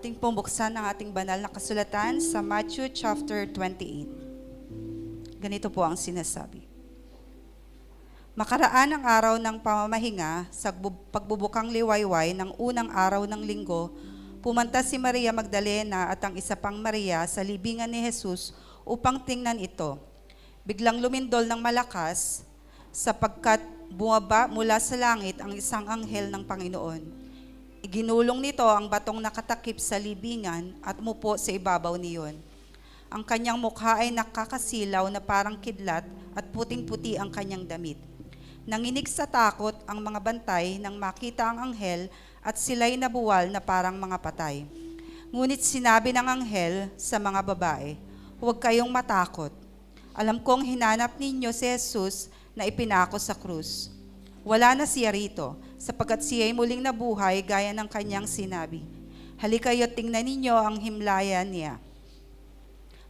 Ating pumuksan ang ating banal na kasulatan sa Matthew chapter 28. Ganito po ang sinasabi. Makaraan ang araw ng pamamahinga sa pagbubukang liwayway ng unang araw ng linggo, pumunta si Maria Magdalena at ang isa pang Maria sa libingan ni Jesus upang tingnan ito. Biglang lumindol ng malakas sapagkat bumaba mula sa langit ang isang anghel ng Panginoon. Iginulong nito ang batong nakatakip sa libingan at umupo sa ibabaw niyon. Ang kanyang mukha ay nakakasilaw na parang kidlat at puting-puti ang kanyang damit. Nanginig sa takot ang mga bantay nang makita ang anghel at sila'y nabuwal na parang mga patay. Ngunit sinabi ng anghel sa mga babae, "Huwag kayong matakot. Alam kong hinanap ninyo si Jesus na ipinako sa krus. Wala na siya rito, sapagkat siya ay muling nabuhay gaya ng kanyang sinabi. Halika kayo't tingnan ninyo ang himlayan niya.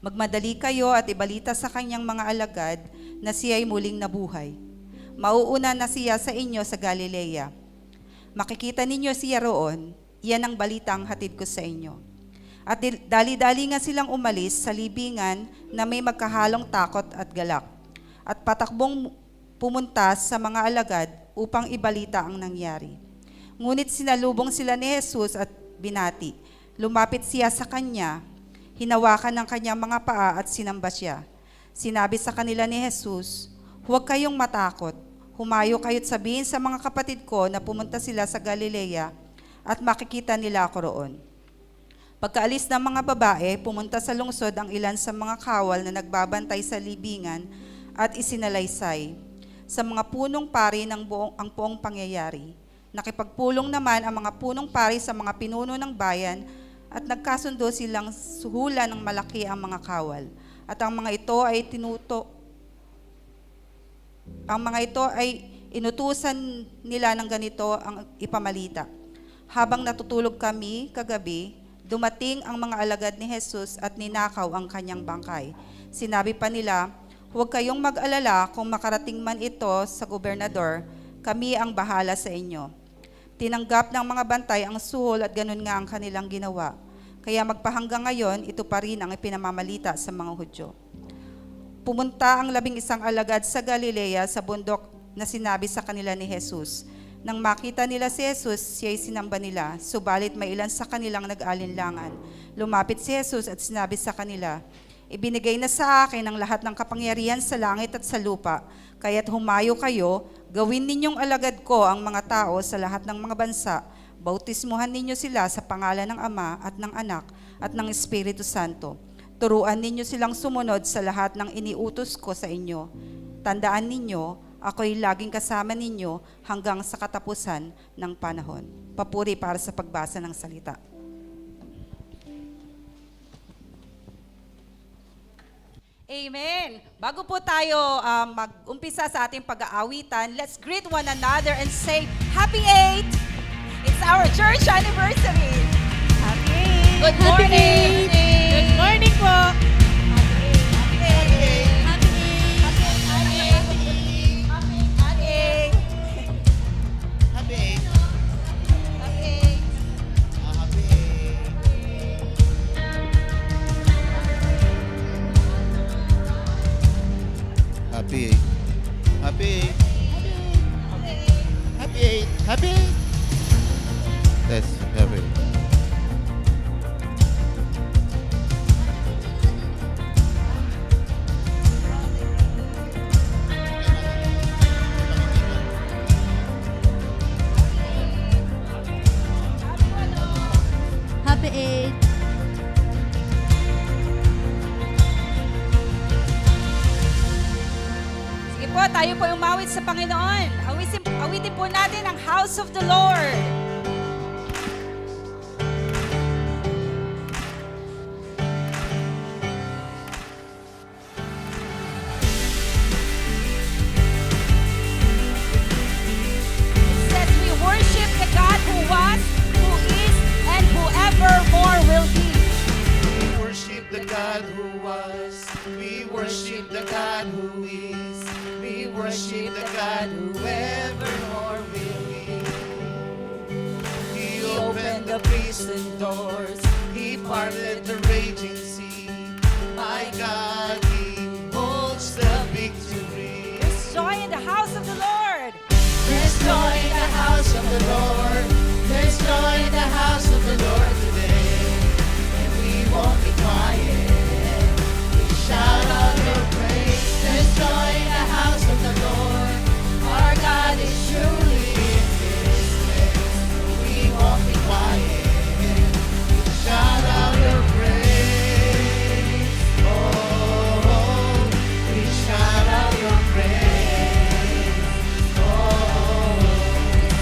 Magmadali kayo at ibalita sa kanyang mga alagad na siya ay muling nabuhay. Mauuna na siya sa inyo sa Galilea. Makikita ninyo siya roon, iyan ang balitang hatid ko sa inyo." At dali-dali nga silang umalis sa libingan na may magkahalong takot at galak. At patakbong pumunta sa mga alagad upang ibalita ang nangyari. Ngunit sinalubong sila ni Jesus at binati. Lumapit siya sa kanya, hinawakan ng kanyang mga paa at sinamba siya. Sinabi sa kanila ni Jesus, "Huwag kayong matakot. Humayo kayo't sabihin sa mga kapatid ko na pumunta sila sa Galilea at makikita nila ako roon." Pagkaalis ng mga babae, pumunta sa lungsod ang ilan sa mga kawal na nagbabantay sa libingan at isinalaysay sa mga punong pari ang buong pangyayari. Nakipagpulong naman ang mga punong pari sa mga pinuno ng bayan at nagkasundo silang suhulan ng malaki ang mga kawal. At ang mga ito ay inutusan nila ng ganito ang ipamalita. Habang natutulog kami kagabi, dumating ang mga alagad ni Jesus at ninakaw ang kanyang bangkay. Sinabi pa nila, "Huwag kayong mag-alala kung makarating man ito sa gobernador, kami ang bahala sa inyo." Tinanggap ng mga bantay ang suhol at ganun nga ang kanilang ginawa. Kaya magpahanggang ngayon, ito pa rin ang ipinamamalita sa mga Hudyo. Pumunta ang 11 alagad sa Galilea sa bundok na sinabi sa kanila ni Jesus. Nang makita nila si Jesus, siya'y sinamba nila, subalit may ilan sa kanilang nag-alinlangan. Lumapit si Jesus at sinabi sa kanila, "Ibinigay na sa akin ang lahat ng kapangyarihan sa langit at sa lupa, kaya't humayo kayo, gawin ninyong alagad ko ang mga tao sa lahat ng mga bansa, bautismuhan ninyo sila sa pangalan ng Ama at ng Anak at ng Espiritu Santo. Turuan ninyo silang sumunod sa lahat ng iniutos ko sa inyo. Tandaan ninyo, ako'y laging kasama ninyo hanggang sa katapusan ng panahon." Papuri para sa pagbasa ng salita. Amen. Bago po tayo mag-umpisa sa ating pag-aawitan, let's greet one another and say, "Happy 8th! It's our church anniversary." Happy 8th! Good morning! Good morning po. Happy 8. Happy 8. Happy 8. Happy 8. That's happy. Happy 8. Sige po, tayo po umawit sa Panginoon. Awitin po natin ang House of the Lord. It says we worship the God who was, who is, and who evermore will be. We worship the God who was. We worship the God who is. We worship the God who evermore will be. He opened the prison doors. parted the raging sea. My God, He holds the victory. There's joy in the house of the Lord. There's joy in the house of the Lord. There's joy in the house of the Lord today. And we won't be quiet. We shout out your praise. There's joy in the house of the Lord. Our God is surely in this place. We won't be quiet. We shout out your praise. Oh, we shout out your praise.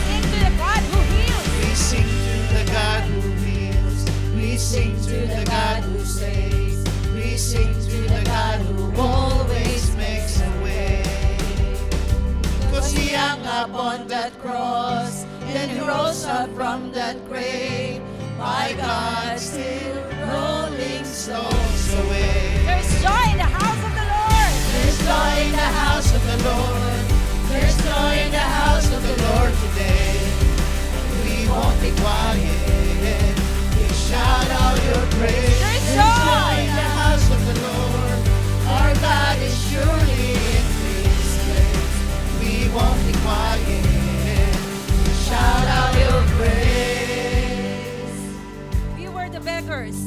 Sing to the God who heals. We sing to the God who heals. We sing to the God who saves. We sing to the God who always makes a way. 'Cause He hung up on that cross, then He rose up from that grave. My God, still rolling stones away. There's joy in the house of the Lord. There's joy in the house of the Lord. There's joy in the house of the Lord today. We won't be quiet. We shout out your praise. There's There's joy. joy in the house of the Lord. Our God is surely in this place. We won't be quiet. We shout out your praise. We were the beggars.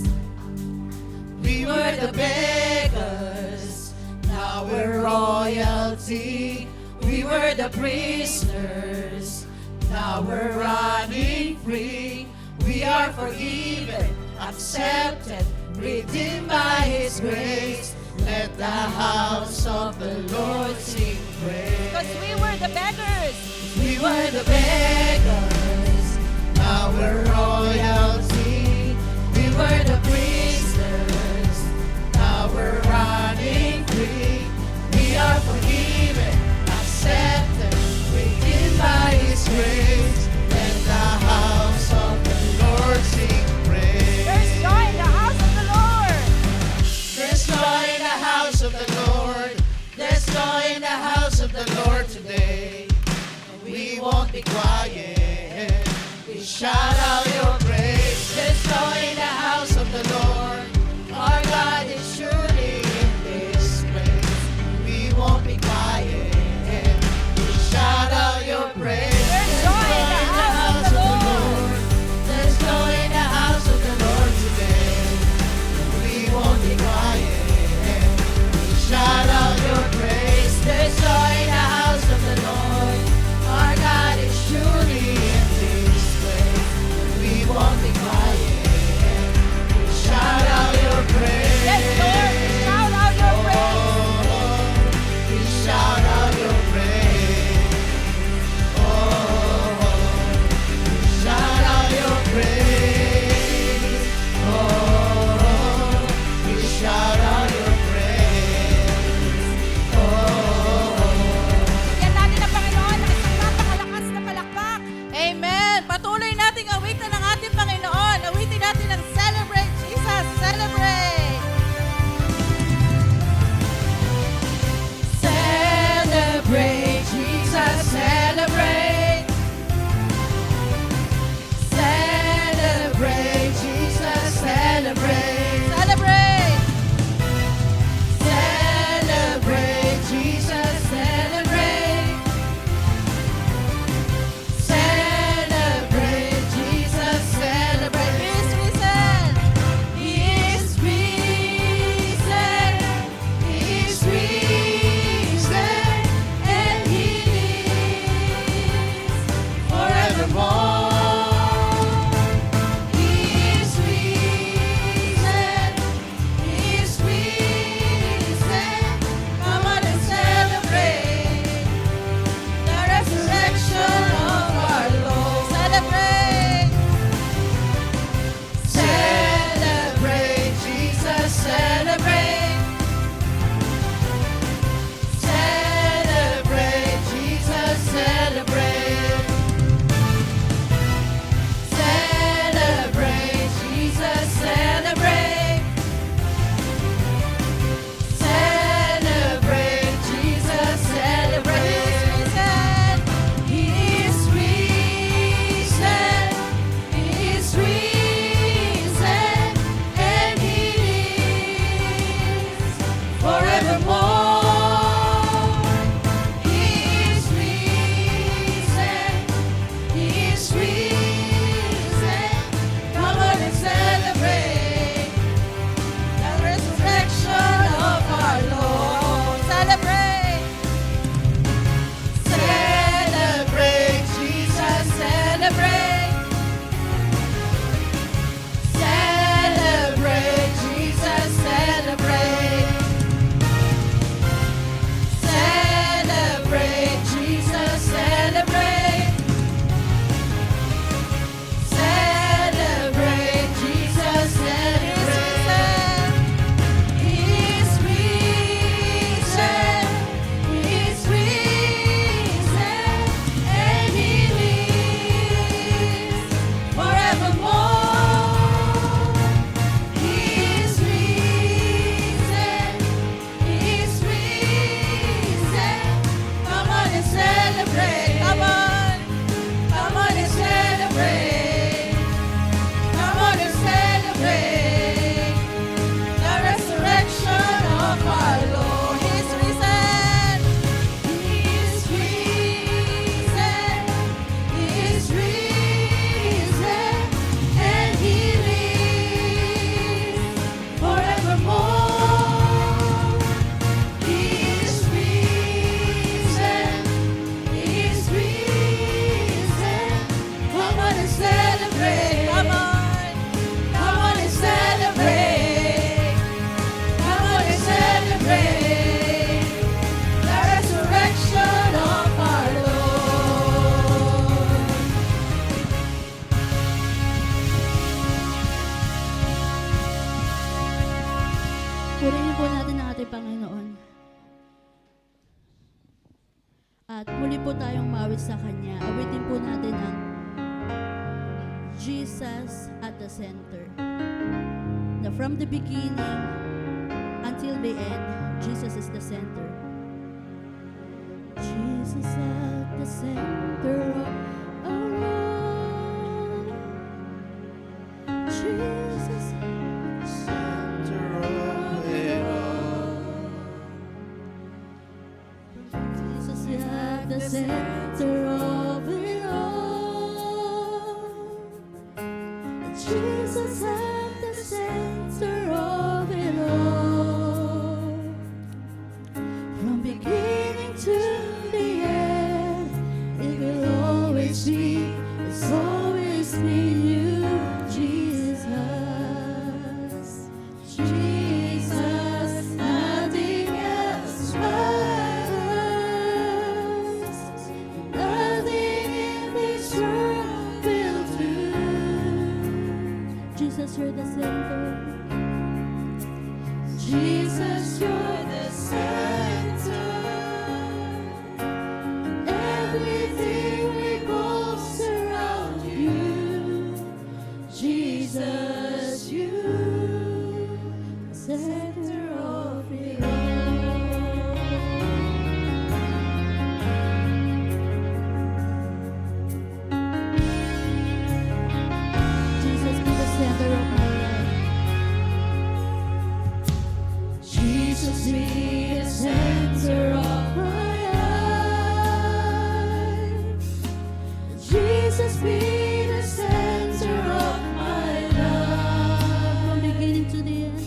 We were the beggars, now we're royalty. We were the prisoners, now we're running free. We are forgiven, accepted, redeemed by His grace. Let the house of the Lord sing Because praise. we were the beggars. We were the beggars, now we're royalty. We were the prisoners, now we're running free. We are forgiven, accepted, redeemed by His grace. Let the house of the Lord sing praise. There's joy in the house of the Lord. There's joy in the house of the Lord. There's joy in the house of the Lord today. We won't be quiet. We shout out your praise. There's joy in the house of the Lord. Our God is surely in this place. We won't be quiet. We shout out your praise. There's joy in the house of the Lord. There's joy in the house of the Lord today. We won't be quiet. We shout out your praise. There's joy in the house of the Lord. Our God is surely in this place. At muli po tayong mawit sa Kanya. Awitin po natin ang Jesus at the center. Na from the beginning until the end, Jesus is the center. Jesus at the center of our world. Jesus Center of it all. Jesus at the center of it all. Jesus at the center of it all. From beginning to the end, it will always be, it's always been you, Jesus. Jesus, nothing else matters. Nothing in this world will do. Jesus, you're the center. Jesus, you're the center. Everything revolves around you. Jesus, you, the center of it all. Jesus, be the center of my life. Jesus, be the center of my life. Jesus, be the center of my life. From beginning to the end.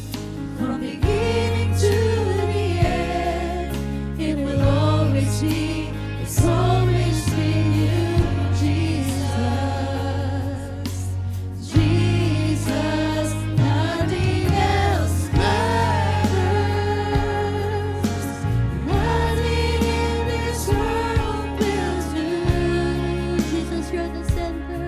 From beginning to the end. It will always be, it's always been you, Jesus. Jesus, nothing else matters. Nothing in this world will do. Jesus, you're the center.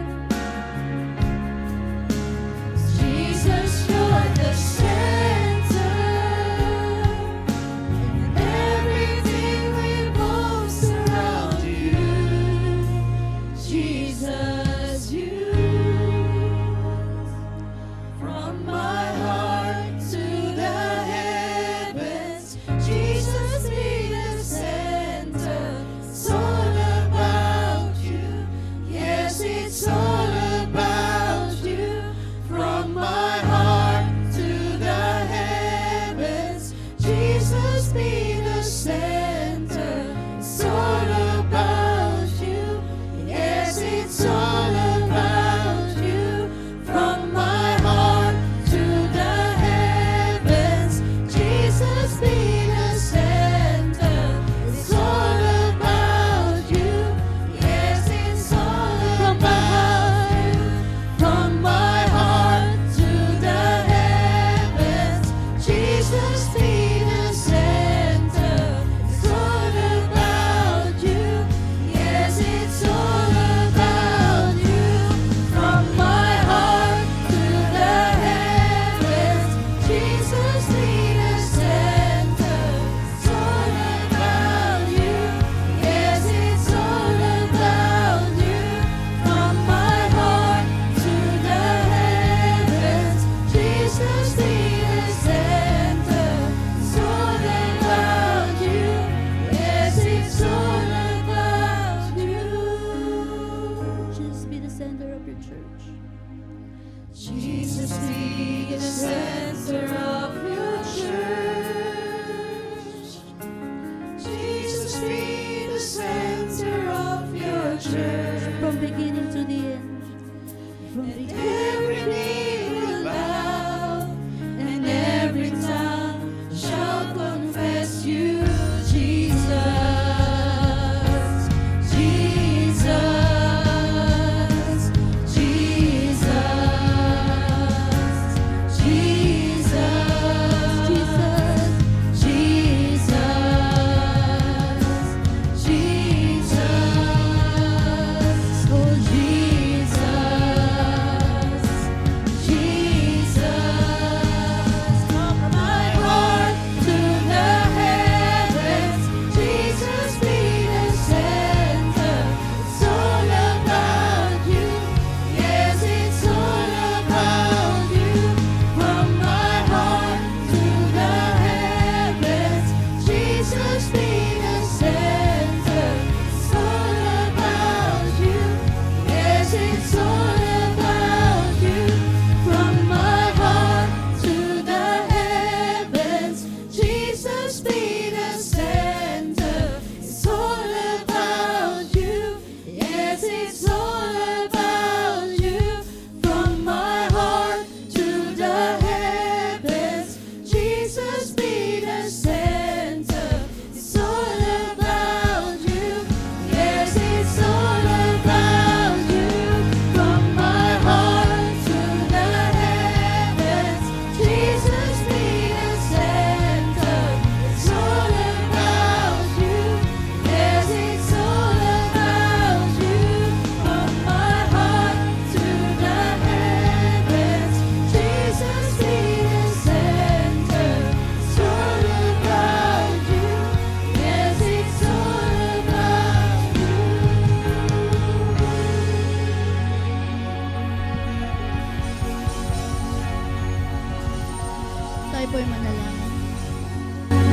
Tayo po ay manalangin.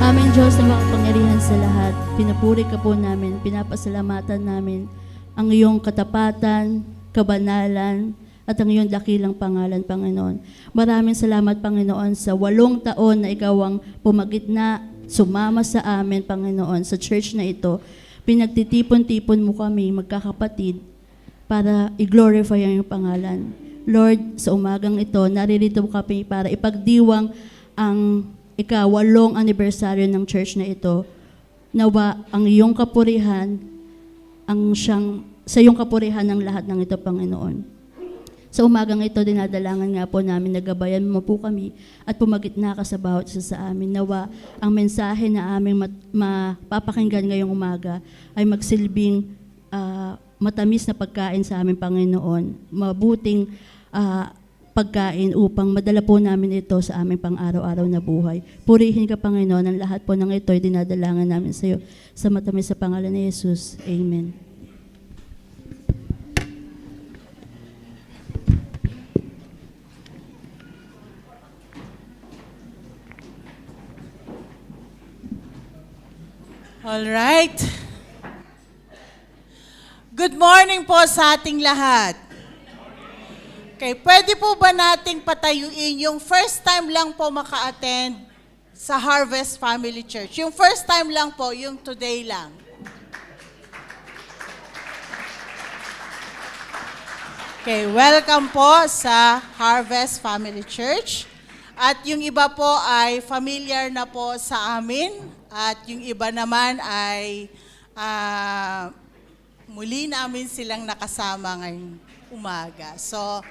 Aming Diyos na makapangyarihan sa lahat, pinupuri ka po namin, pinapasalamatan namin ang iyong katapatan, kabanalan, at ang iyong dakilang pangalan, Panginoon. Maraming salamat, Panginoon, sa 8 taon na ikaw ang pumagitna, sumama sa amin, Panginoon, sa church na ito. Pinagtitipon-tipon mo kami, magkakapatid, para i-glorify ang iyong pangalan. Lord, sa umagang ito, naririto kami para ipagdiwang ang ika-8 anibersaryo ng church na ito. Nawa ang iyong kapurihan, sa iyong kapurihan ng lahat ng ito, Panginoon. Sa umagang ito, dinadalangan nga po namin, nagabayan mo po kami at pumagitna ka sa bawat isa sa amin. Nawa ang mensahe na aming mapapakinggan ngayong umaga ay magsilbing matamis na pagkain sa aming Panginoon, mabuting pagkain upang madala po namin ito sa aming pang-araw-araw na buhay. Purihin ka, Panginoon, ang lahat po ng ito ay dinadalangan namin sa iyo sa matamis sa pangalan ni Jesus. Amen. All right. Good morning po sa ating lahat. Okay, pwede po ba nating patayuin yung first time lang po maka-attend sa Harvest Family Church? Yung first time lang po, yung today lang. Okay, welcome po sa Harvest Family Church. At yung iba po ay familiar na po sa amin. At yung iba naman ay muli namin silang nakasama ngayong umaga. So,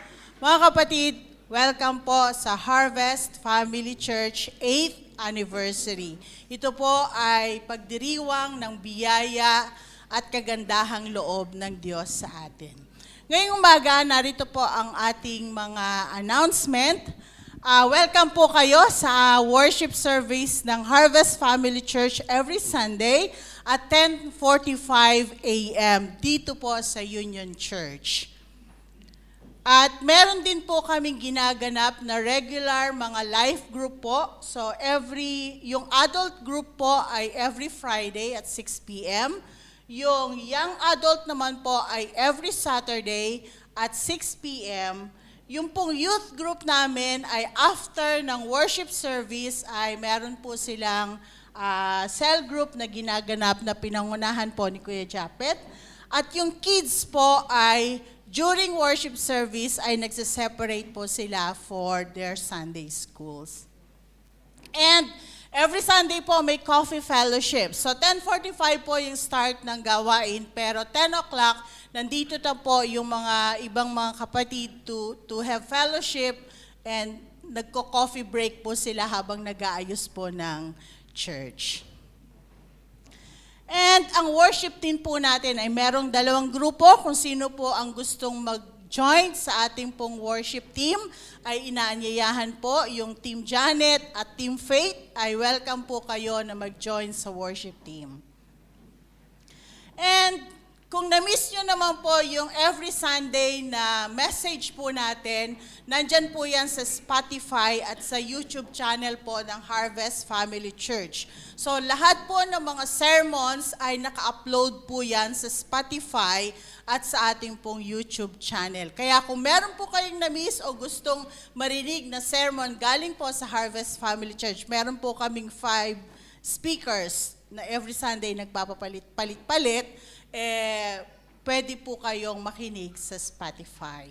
mga kapatid, welcome po sa Harvest Family Church 8th Anniversary. Ito po ay pagdiriwang ng biyaya at kagandahang loob ng Diyos sa atin. Ngayong umaga, narito po ang ating mga announcement. Welcome po kayo sa worship service ng Harvest Family Church every Sunday at 10:45 a.m. dito po sa Union Church. At meron din po kaming ginaganap na regular mga life group po. So yung adult group po ay every Friday at 6 p.m. Yung young adult naman po ay every Saturday at 6 p.m. Yung pong youth group namin ay after ng worship service ay meron po silang cell group na ginaganap na pinangunahan po ni Kuya Japet. At yung kids po ay during worship service ay nagse-separate po sila for their Sunday schools. And every Sunday po may coffee fellowship. So 10:45 po yung start ng gawain, pero 10 o'clock nandito na po yung mga ibang mga kapatid to have fellowship and nagko-coffee break po sila habang nag-aayos po ng church. And ang worship team po natin ay merong 2 grupo. Kung sino po ang gustong mag-join sa ating pong worship team, ay inaanyayahan po yung Team Janet at Team Faith. Ay welcome po kayo na mag-join sa worship team. And kung na-miss nyo naman po yung every Sunday na message po natin, nandyan po yan sa Spotify at sa YouTube channel po ng Harvest Family Church. So lahat po ng mga sermons ay naka-upload po yan sa Spotify at sa ating pong YouTube channel. Kaya kung meron po kayong na-miss o gustong marinig na sermon galing po sa Harvest Family Church, meron po kaming 5 speakers na every Sunday nagpapapalit-palit, pwede po kayong makinig sa Spotify.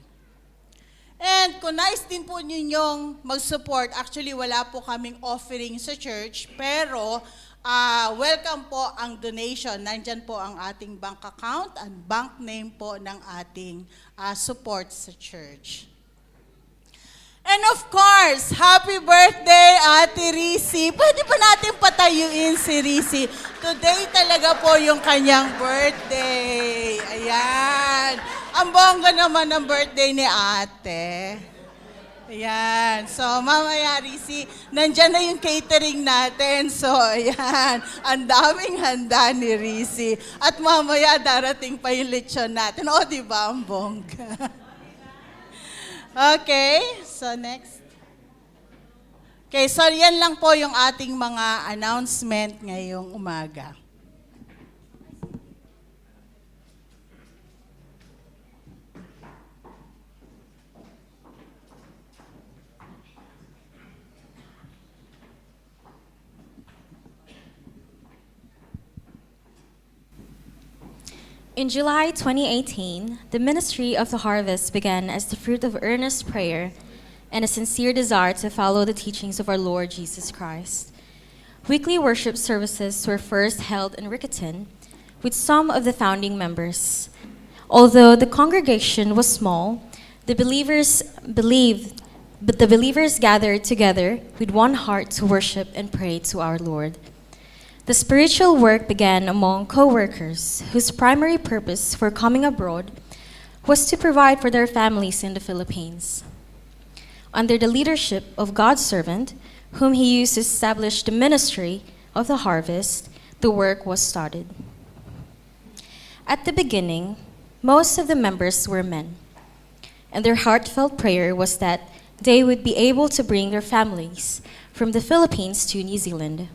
And kung nais din po ninyong mag-support, actually wala po kaming offering sa church, pero welcome po ang donation. Nandyan po ang ating bank account and bank name po ng ating support sa church. And of course, happy birthday, Ate Risi. Pwede pa natin patayuin si Risi. Today talaga po yung kanyang birthday. Ayan. Ang bongga naman ng birthday ni Ate. Ayan. So, mamaya, Risi, nandyan na yung catering natin. So, ayan. Ang daming handa ni Risi. At mamaya, darating pa yung lechon natin. O, di ba, ang bongga? Okay, so next. Okay, so yan lang po yung ating mga announcement ngayong umaga. In July 2018, the ministry of the harvest began as the fruit of earnest prayer and a sincere desire to follow the teachings of our Lord Jesus Christ. Weekly worship services were first held in Riccarton with some of the founding members. Although the congregation was small, the believers gathered together with one heart to worship and pray to our Lord. The spiritual work began among co-workers whose primary purpose for coming abroad was to provide for their families in the Philippines. Under the leadership of God's servant, whom he used to establish the ministry of the harvest, the work was started. At the beginning, most of the members were men, and their heartfelt prayer was that they would be able to bring their families from the Philippines to New Zealand.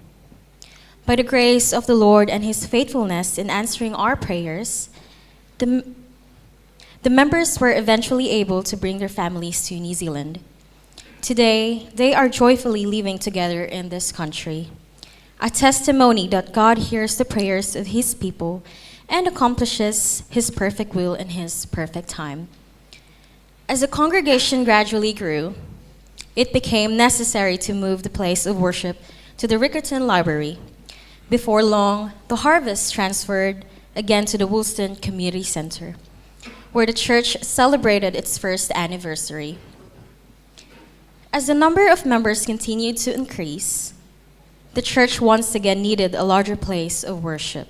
By the grace of the Lord and his faithfulness in answering our prayers, the members were eventually able to bring their families to New Zealand. Today, they are joyfully living together in this country, a testimony that God hears the prayers of his people and accomplishes his perfect will in his perfect time. As the congregation gradually grew, it became necessary to move the place of worship to the Riccarton Library. Before long, the harvest transferred again to the Woolston Community Center, where the church celebrated its first anniversary. As the number of members continued to increase, the church once again needed a larger place of worship.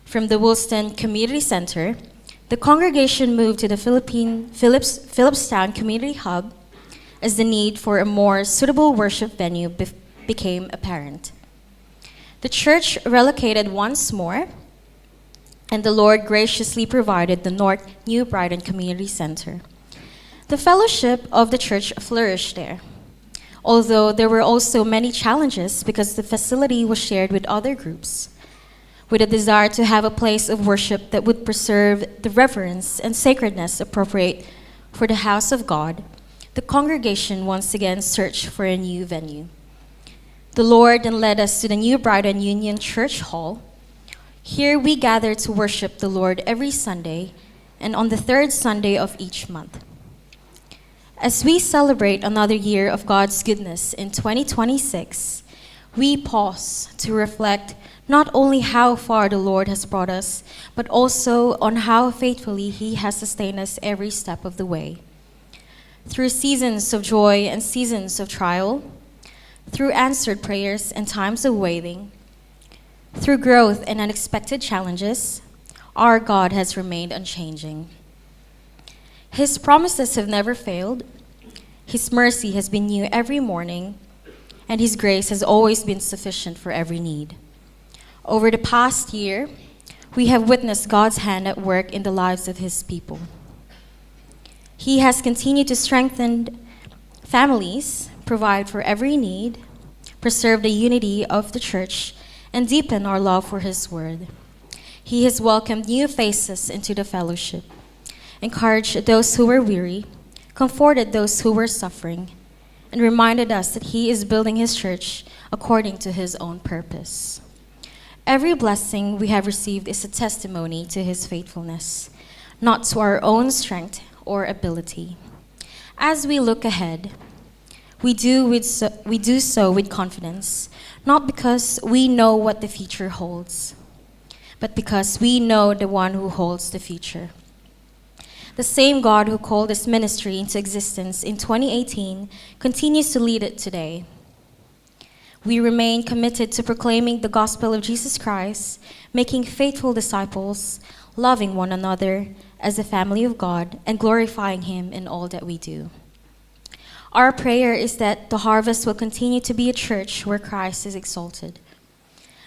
From the Woolston Community Center, the congregation moved to the Phillipstown Community Hub as the need for a more suitable worship venue became apparent. The church relocated once more, and the Lord graciously provided the North New Brighton Community Center. The fellowship of the church flourished there, although there were also many challenges because the facility was shared with other groups. With a desire to have a place of worship that would preserve the reverence and sacredness appropriate for the house of God, the congregation once again searched for a new venue. The Lord then led us to the New Brighton Union Church Hall. Here we gather to worship the Lord every Sunday and on the third Sunday of each month. As we celebrate another year of God's goodness in 2026, we pause to reflect not only how far the Lord has brought us, but also on how faithfully he has sustained us every step of the way. Through seasons of joy and seasons of trial, through answered prayers and times of waiting, through growth and unexpected challenges, our God has remained unchanging. His promises have never failed, his mercy has been new every morning, and his grace has always been sufficient for every need. Over the past year, we have witnessed God's hand at work in the lives of his people. He has continued to strengthen families, provide for every need, preserve the unity of the church, and deepen our love for his word. He has welcomed new faces into the fellowship, encouraged those who were weary, comforted those who were suffering, and reminded us that he is building his church according to his own purpose. Every blessing we have received is a testimony to his faithfulness, not to our own strength or ability. As we look ahead, we do so with confidence, not because we know what the future holds, but because we know the one who holds the future. The same God who called this ministry into existence in 2018 continues to lead it today. We remain committed to proclaiming the gospel of Jesus Christ, making faithful disciples, loving one another as a family of God, and glorifying him in all that we do. Our prayer is that the harvest will continue to be a church where Christ is exalted.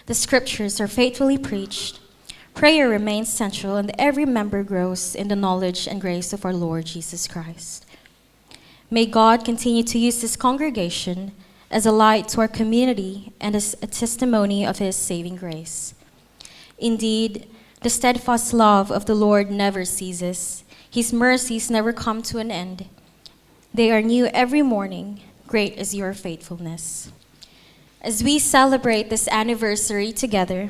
The scriptures are faithfully preached, prayer remains central, and every member grows in the knowledge and grace of our Lord Jesus Christ. May God continue to use this congregation as a light to our community and as a testimony of His saving grace. Indeed, the steadfast love of the Lord never ceases. His mercies never come to an end. They are new every morning. Great is your faithfulness. As we celebrate this anniversary together,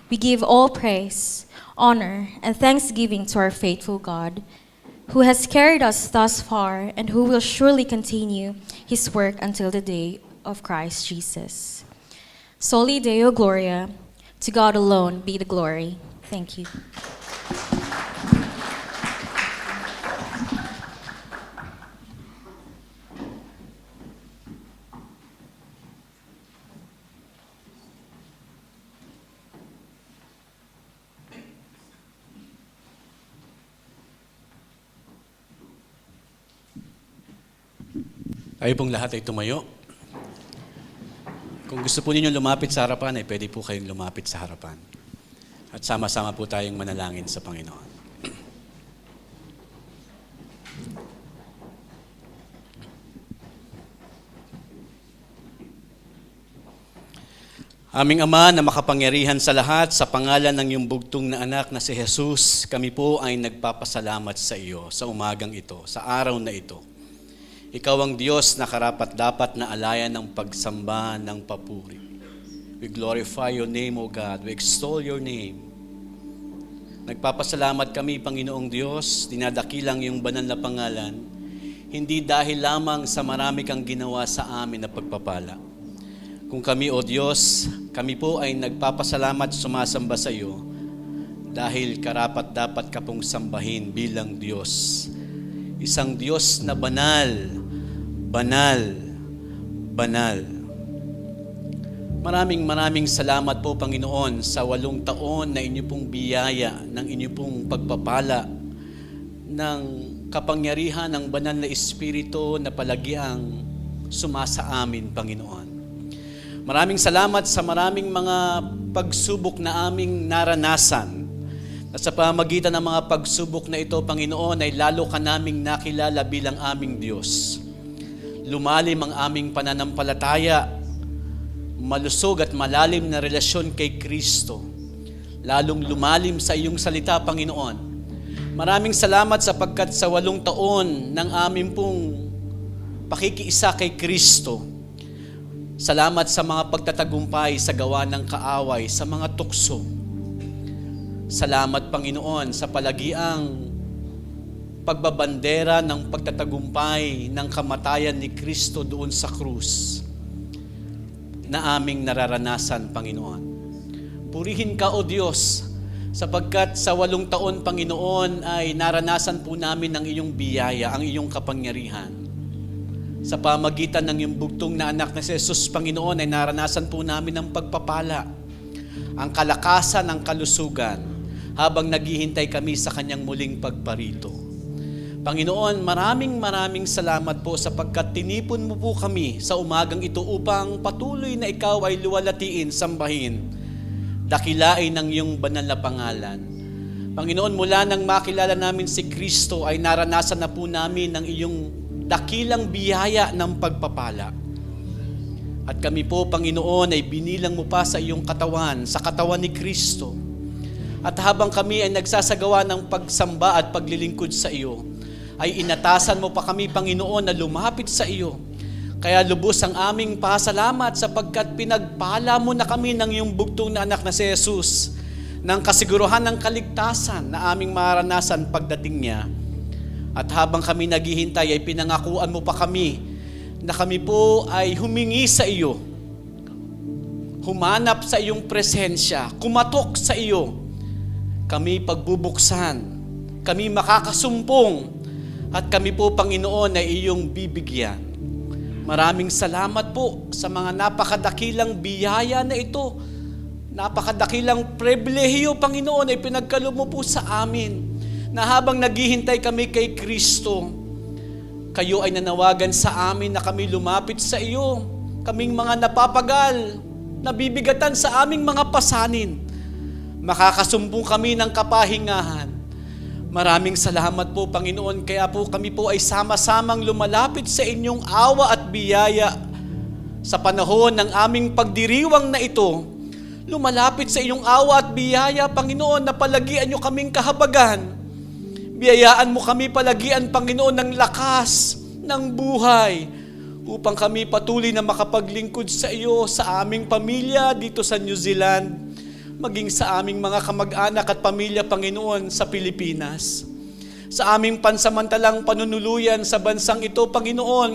we give all praise, honor, and thanksgiving to our faithful God, who has carried us thus far and who will surely continue His work until the day of Christ Jesus. Soli Deo Gloria, to God alone be the glory. Thank you. Tayo pong lahat ay tumayo. Kung gusto po ninyo lumapit sa harapan, ay pwede po kayong lumapit sa harapan. At sama-sama po tayong manalangin sa Panginoon. Aming Ama na makapangyarihan sa lahat, sa pangalan ng iyong bugtong na anak na si Jesus, kami po ay nagpapasalamat sa iyo sa umagang ito, sa araw na ito. Ikaw ang Diyos na karapat-dapat na alayan ng pagsamba ng papuri. We glorify your name, O God. We extol your name. Nagpapasalamat kami, Panginoong Diyos, dinadakilang iyong banal na pangalan, hindi dahil lamang sa marami kang ginawa sa amin na pagpapala. Kung kami, O Diyos, kami po ay nagpapasalamat sumasamba sa iyo dahil karapat-dapat ka pong sambahin bilang Diyos. Isang Diyos na banal, banal, banal. Maraming salamat po, Panginoon, sa 8 taon na inyo pong biyaya, ng inyo pong pagpapala, ng kapangyarihan ng banal na Espiritu na palagiang sumasa amin, Panginoon. Maraming salamat sa maraming mga pagsubok na aming naranasan. At sa pamagitan ng mga pagsubok na ito, Panginoon, ay lalo ka naming nakilala bilang aming Diyos. Lumalim ang aming pananampalataya, malusog at malalim na relasyon kay Kristo. Lalong lumalim sa iyong salita, Panginoon. Maraming salamat sapagkat sa 8 taon ng aming pong pakikiisa kay Kristo, salamat sa mga pagtatagumpay sa gawa ng kaaway, sa mga tukso. Salamat, Panginoon, sa palagiang pagbabandera ng pagtatagumpay ng kamatayan ni Kristo doon sa krus na aming nararanasan, Panginoon. Purihin ka, O Diyos, sapagkat sa 8 taon, Panginoon, ay naranasan po namin ang iyong biyaya, ang iyong kapangyarihan. Sa pamagitan ng iyong bugtong na anak na si Jesus, Panginoon, ay naranasan po namin ang pagpapala, ang kalakasan, ang kalusugan, habang naghihintay kami sa kanyang muling pagparito. Panginoon, maraming salamat po sapagkat tinipon mo po kami sa umagang ito upang patuloy na ikaw ay luwalatiin, sambahin, dakilain ng iyong banal na pangalan. Panginoon, mula nang makilala namin si Kristo, ay naranasan na po namin ang iyong dakilang biyaya ng pagpapala. At kami po, Panginoon, ay binilang mo pa sa iyong katawan, sa katawan ni Kristo. At habang kami ay nagsasagawa ng pagsamba at paglilingkod sa iyo, ay inatasan mo pa kami, Panginoon, na lumapit sa iyo. Kaya lubos ang aming pasalamat sapagkat pinagpala mo na kami ng iyong bugtong na anak na si Jesus, ng kasiguruhan ng kaligtasan na aming maranasan pagdating niya. At habang kami naghihintay, ay pinangakuan mo pa kami na kami po ay humingi sa iyo, humanap sa iyong presensya, kumatok sa iyo. Kami pagbubuksan, kami makakasumpong, at kami po, Panginoon, ay iyong bibigyan. Maraming salamat po sa mga napakadakilang biyaya na ito, napakadakilang pribilehiyo, Panginoon, ay pinagkaloob mo po sa amin, na habang naghihintay kami kay Kristo, kayo ay nanawagan sa amin na kami lumapit sa iyo, kaming mga napapagal, nabibigatan sa aming mga pasanin. Makakasumpong kami ng kapahingahan. Maraming salamat po, Panginoon, kaya po kami po ay sama-samang lumalapit sa inyong awa at biyaya sa panahon ng aming pagdiriwang na ito, lumalapit sa iyong awa at biyaya, Panginoon, na palagian niyo kaming kahabagan. Biyayaan mo kami palagian, Panginoon, ng lakas, ng buhay, upang kami patuloy na makapaglingkod sa iyo, sa aming pamilya dito sa New Zealand, maging sa aming mga kamag-anak at pamilya, Panginoon, sa Pilipinas. Sa aming pansamantalang panunuluyan sa bansang ito, Panginoon,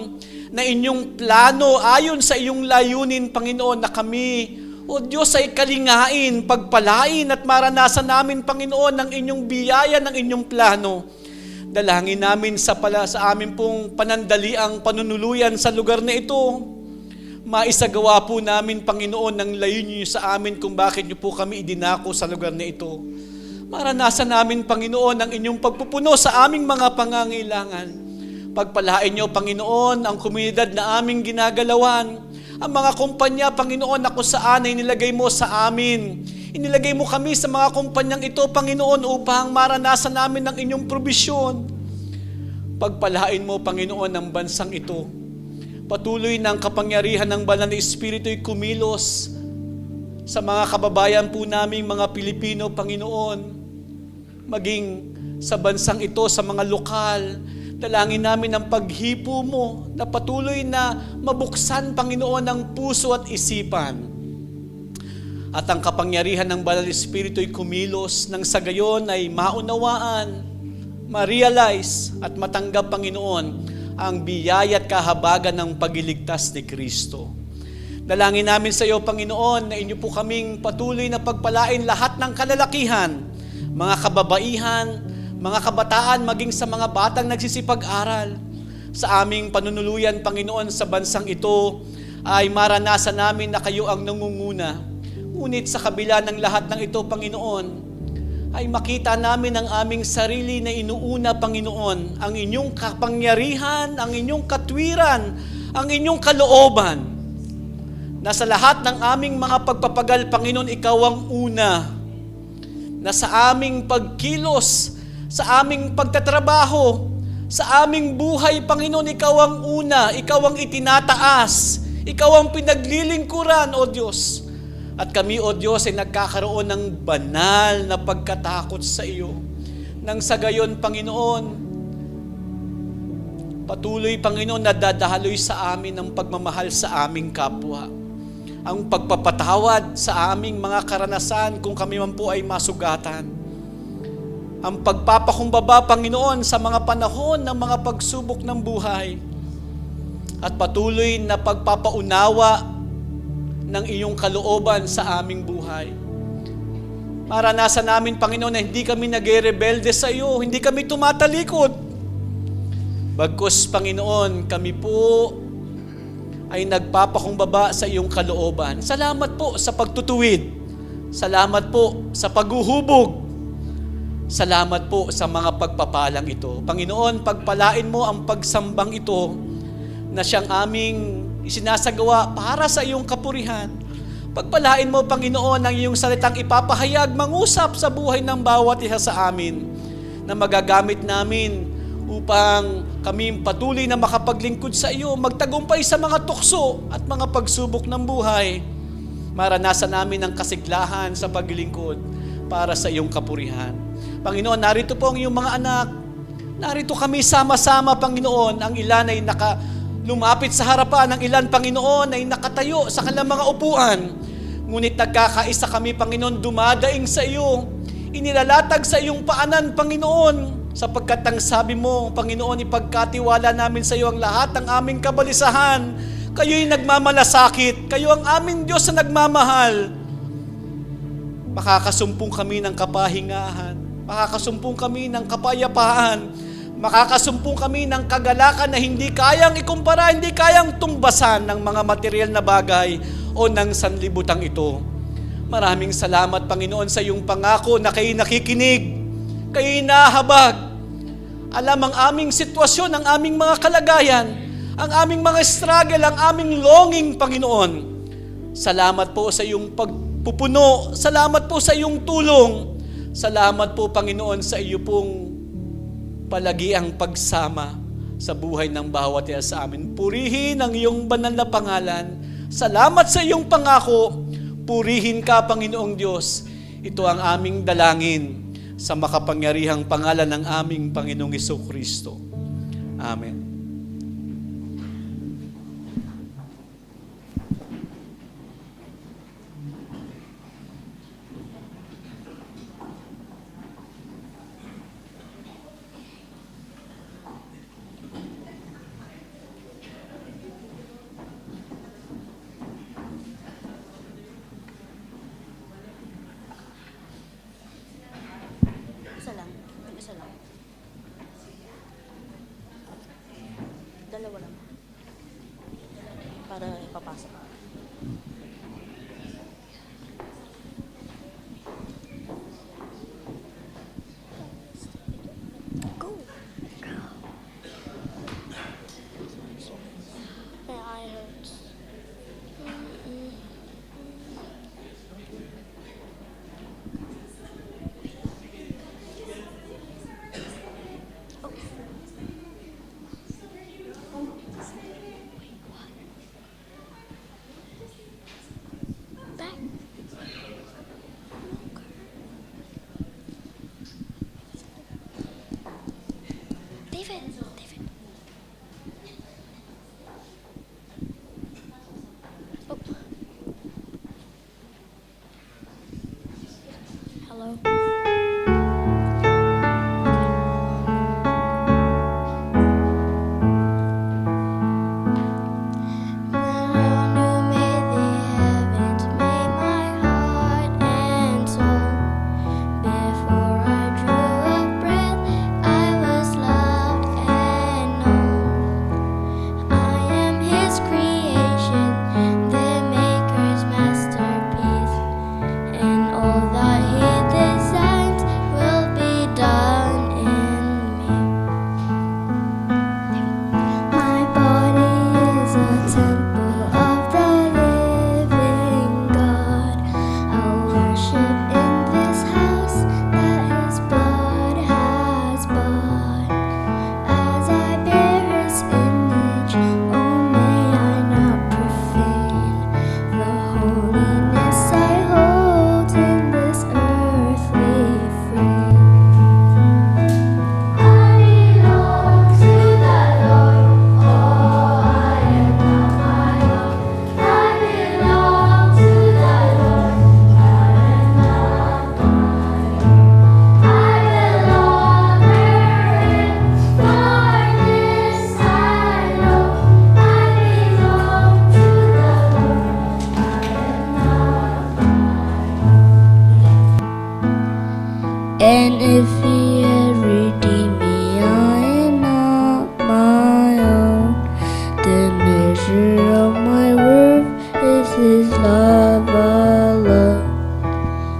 na inyong plano ayon sa iyong layunin, Panginoon, na kami, O Diyos, ay kalingain, pagpalain at maranasan namin, Panginoon, ng inyong biyaya, ng inyong plano. Dalangin namin sa amin pong panandaliang panunuluyan sa lugar na ito. Maisagawa po namin, Panginoon, ng layunin niyo sa amin kung bakit niyo po kami idinako sa lugar na ito. Maranasan namin, Panginoon, ang inyong pagpupuno sa aming mga pangangailangan. Pagpalain niyo, Panginoon, ang komunidad na aming ginagalawan. Ang mga kumpanya, Panginoon, na kung saan ay nilagay mo sa amin. Inilagay mo kami sa mga kumpanyang ito, Panginoon, upang maranasan namin ang inyong probisyon. Pagpalain mo, Panginoon, ang bansang ito. Patuloy ng kapangyarihan ng Banal na Espiritu ay kumilos sa mga kababayan po naming mga Pilipino, Panginoon, maging sa bansang ito, sa mga lokal. Dalangin namin ang paghipo mo na patuloy na mabuksan, Panginoon, ang puso at isipan. At ang kapangyarihan ng Banal na Espiritu ay kumilos nang sa gayon ay maunawaan, ma-realize at matanggap, Panginoon, ang biyaya at kahabagan ng pagliligtas ni Kristo. Dalangin namin sa iyo, Panginoon, na inyo po kaming patuloy na pagpalain lahat ng kalalakihan, mga kababaihan, mga kabataan, maging sa mga batang nagsisipag-aral. Sa aming panunuluyan, Panginoon, sa bansang ito, ay maranasan namin na kayo ang nangunguna. Ngunit sa kabila ng lahat ng ito, Panginoon, ay makita namin ang aming sarili na inuuna, Panginoon, ang inyong kapangyarihan, ang inyong katwiran, ang inyong kalooban. Na sa lahat ng aming mga pagpapagal, Panginoon, ikaw ang una. Na sa aming pagkilos, sa aming pagtatrabaho, sa aming buhay, Panginoon, ikaw ang una, ikaw ang itinataas, ikaw ang pinaglilingkuran, O Diyos. At kami, O Diyos, ay nagkakaroon ng banal na pagkatakot sa iyo. Nang sa gayon, Panginoon, patuloy, Panginoon, na dadaloy sa amin ang pagmamahal sa aming kapwa. Ang pagpapatawad sa aming mga karanasan kung kami man po ay masugatan. Ang pagpapakumbaba, Panginoon, sa mga panahon ng mga pagsubok ng buhay. At patuloy na pagpapaunawa ng iyong kalooban sa aming buhay. Maranasan namin, Panginoon, na hindi kami nag-rebelde sa iyo, hindi kami tumatalikod. Bagkus, Panginoon, kami po ay nagpapakumbaba sa iyong kalooban. Salamat po sa pagtutuwid. Salamat po sa paghuhubog. Salamat po sa mga pagpapalang ito. Panginoon, pagpalain mo ang pagsambang ito na siyang aming isinasagawa para sa iyong kapurihan. Pagpalain mo, Panginoon, ang iyong salitang ipapahayag, mangusap sa buhay ng bawat isa sa amin na magagamit namin upang kami patuloy na makapaglingkod sa iyo, magtagumpay sa mga tukso at mga pagsubok ng buhay. Maranasan namin ang kasiglahan sa paglingkod para sa iyong kapurihan. Panginoon, narito po ang iyong mga anak. Narito kami sama-sama, Panginoon. Ang ilan ay lumapit sa harapan, ang ilan, Panginoon, ay nakatayo sa kanilang mga upuan. Ngunit nagkakaisa kami, Panginoon, dumadaing sa iyo. Inilalatag sa iyong paanan, Panginoon, sapagkat ang sabi mo, Panginoon, ipagkatiwala namin sa iyo ang lahat ng aming kabalisahan. Kayo'y nagmamalasakit. Kayo ang aming Diyos na nagmamahal. Makakasumpong kami ng kapahingahan. Makakasumpong kami ng kapayapaan. Makakasumpong kami ng kagalakan na hindi kayang ikumpara, hindi kayang tumbasan ng mga material na bagay o ng sanlibutang ito. Maraming salamat, Panginoon, sa iyong pangako na kayo'y nakikinig, kayo'y nahabag. Alam ang aming sitwasyon, ang aming mga kalagayan, ang aming mga struggle, ang aming longing, Panginoon. Salamat po sa iyong pagpupuno. Salamat po sa iyong tulong. Salamat po, Panginoon, sa iyo pong palagiang pagsama sa buhay ng bawat isa sa amin. Purihin ang iyong banal na pangalan Salamat sa iyong pangako. Purihin ka, Panginoong Diyos. Ito ang aming dalangin sa makapangyarihang pangalan ng aming Panginoong Jesucristo. Amen. Isa lang. Isa lang. Dalawa lang. Para ipapasok. Go. My eye hurts. Back. David. Oh. Hello. When you made the heavens, made my heart and soul. Before I drew a breath, I was loved and known. I am His creation, the Maker's masterpiece, and all that He designs will be done in me. My body is a temple of the living God. I'll worship in this house that His blood has bought. As I bear His image, oh may I not profane the holiness I hold in this earthly frame. I belong to the Lord. Oh, I am not my own. I belong to the Lord. I am not my own. I will honor Him, for this I know. I belong to the Lord. I am not and if He had redeemed me, I am not my own. The measure of my worth is His love alone.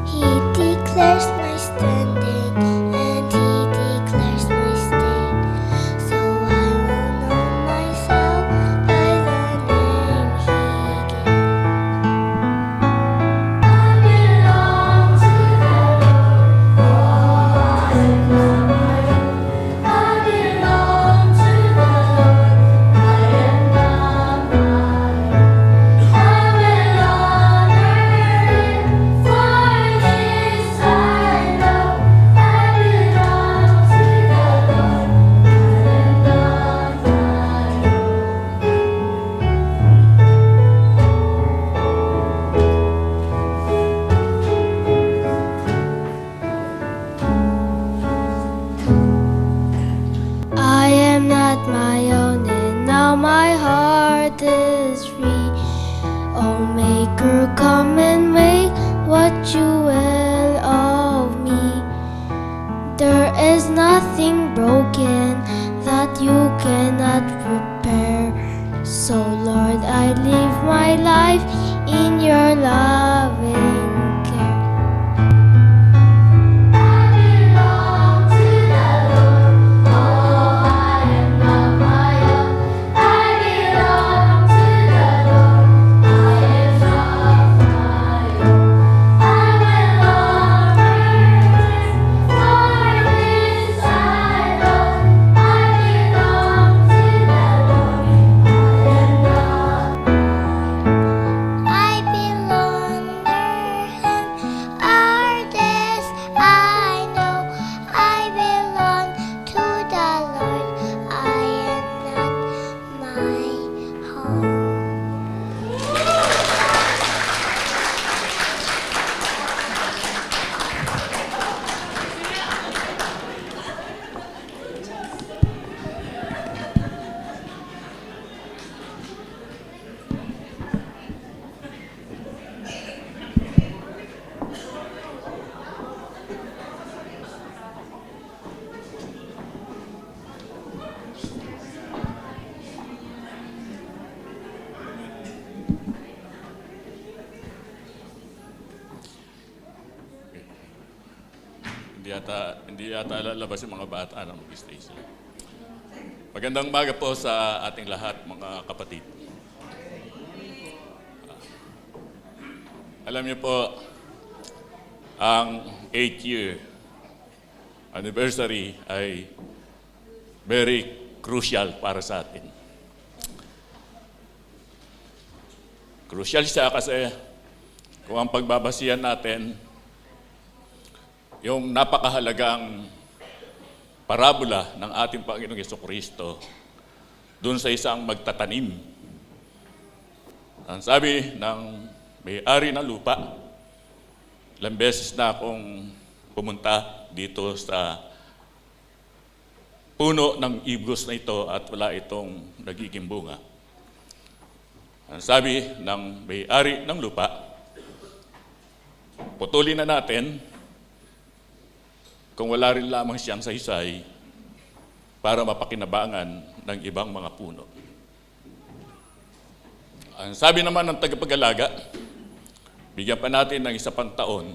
He declares my standing and He declares my state. So I will know myself by the name He gave. I belong to the Lord. Oh, I am not my own. I belong to the Lord. I am not my own. I will honor Him, for this I know. I belong to the Lord. I am not my own. I am not my own, and now my heart is free. Oh, Maker, come and make what you will of me. There is nothing broken that you cannot repair. So, Lord, I live my life in your loving care. I belong to the Lord. Oh, I am not my own. I belong to the Lord. I am not my own. I will honor Him, for this I know. I belong to the Lord. I am not my own. hindi yata lalabas yung mga bata ng mag-station. Magandang umaga po sa ating lahat, mga kapatid. Alam niyo po, ang 8th-year anniversary ay very crucial para sa atin. Crucial siya kasi kung ang pagbabasihan natin, yung napakahalagang parabola ng ating Panginoong Jesucristo dun sa isang magtatanim. Ang sabi ng may-ari ng lupa, ilang beses na akong pumunta dito sa puno ng ibus na ito at wala itong nagiging bunga. Ang sabi ng may-ari ng lupa, putulin na natin kung wala rin lamang siyang saysay para mapakinabangan ng ibang mga puno. Ang sabi naman ng tagapag-alaga, bigyan pa natin ng isa pang taon.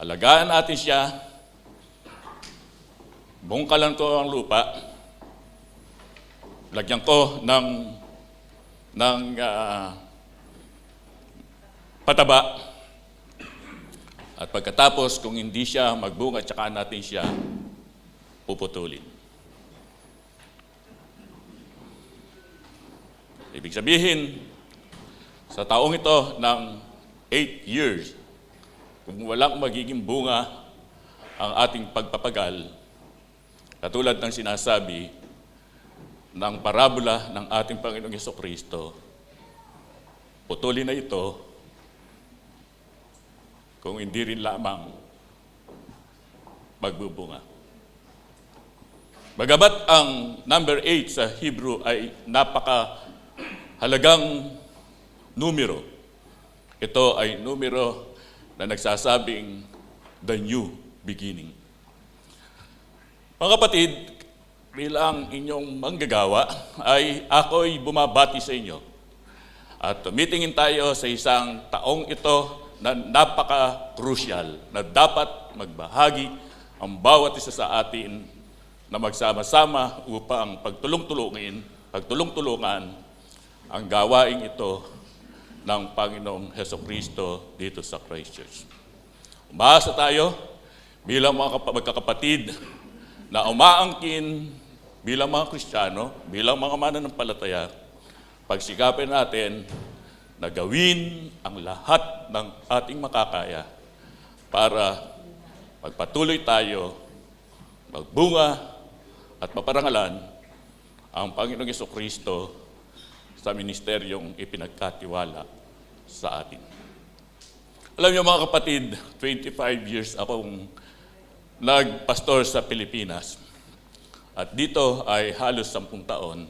Alagaan natin siya, bungkalan ko ang lupa, lagyan ko ng pataba, at pagkatapos, kung hindi siya magbunga, tsaka natin siya puputulin. Ibig sabihin, sa taong ito ng 8 years, kung walang magiging bunga ang ating pagpapagal, katulad ng sinasabi ng parabola ng ating Panginoong Jesucristo, putulin na ito kung hindi rin lamang magbubunga. Bagamat ang number 8 sa Hebrew ay napakahalagang numero, ito ay numero na nagsasabing the new beginning. Mga kapatid, bilang inyong manggagawa, ay ako'y bumabati sa inyo. At tumitingin tayo sa isang taong ito na napaka-crucial, na dapat magbahagi ang bawat isa sa atin na magsama-sama upang pagtulong-tulungan ang gawaing ito ng Panginoong Jesucristo dito sa Christ Church. Umaasa tayo bilang mga magkakapatid na umaangkin bilang mga Kristiyano, bilang mga mananampalataya, pagsikapin natin na gawin ang lahat ng ating makakaya para magpatuloy tayo, magbunga at maparangalan ang Panginoong Jesucristo sa ministeryong ipinagkatiwala sa atin. Alam niyo mga kapatid, 25 years akong nagpastor sa Pilipinas at dito ay halos 10 taon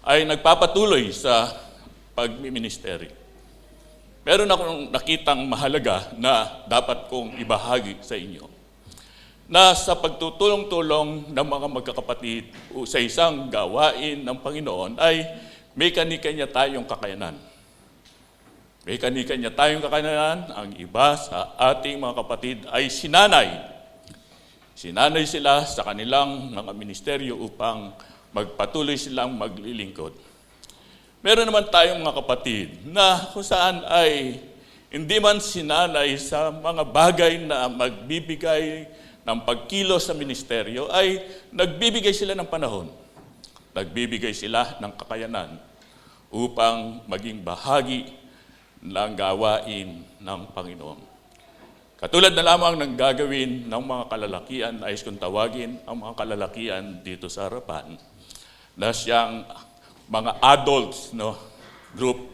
ay nagpapatuloy sa pagmiministeri. Meron akong nakitang mahalaga na dapat kong ibahagi sa inyo. Na sa pagtutulong-tulong ng mga magkakapatid sa isang gawain ng Panginoon ay may kani-kanya tayong kakayanan. May kani-kanya tayong kakayanan. Ang iba sa ating mga kapatid ay sinanay. Sinanay sila sa kanilang mga ministeryo upang magpatuloy silang maglilingkod. Meron naman tayong mga kapatid na kung saan ay hindi man sinanay sa mga bagay na magbibigay ng pagkilos sa ministeryo, ay nagbibigay sila ng panahon. Nagbibigay sila ng kakayanan upang maging bahagi ng gawain ng Panginoon. Katulad na lamang ng gagawin ng mga kalalakian, ayos kong tawagin ang mga kalalakian dito sa harapan, na siyang mga adults, no? Group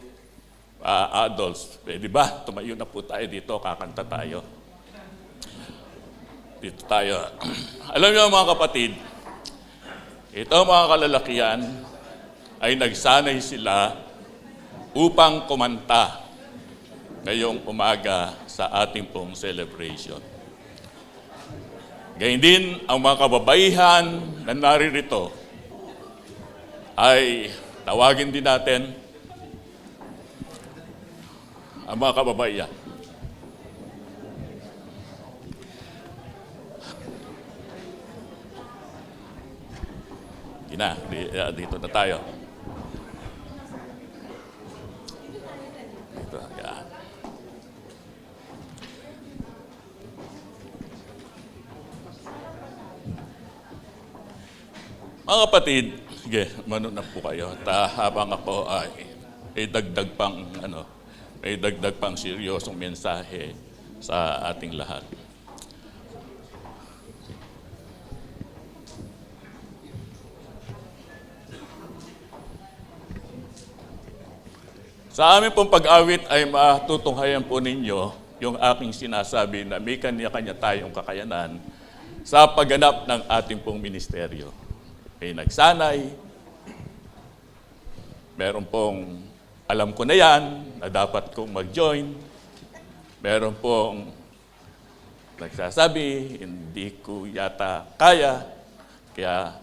adults. Di ba? Tumayo na po tayo dito, kakanta tayo. Dito tayo. Alam niyo mga kapatid, ito mga kalalakian ay nagsanay sila upang kumanta ngayong umaga sa ating pong celebration. Gayun din ang mga kababaihan na naririto ay tawagin din natin ang mga kababaihan. Dito na tayo. Dito, yan. Mga kapatid, sige, manunap po kayo. Habang ako ay may dagdag pang seryosong mensahe sa ating lahat. Sa amin pong pag-awit ay matutunghayan po ninyo yung aking sinasabi na may kanya-kanya tayong kakayanan sa pagganap ng ating pong ministeryo. May nagsanay, meron pong alam ko na yan na dapat kong mag-join, meron pong nagsasabi, hindi ko yata kaya, kaya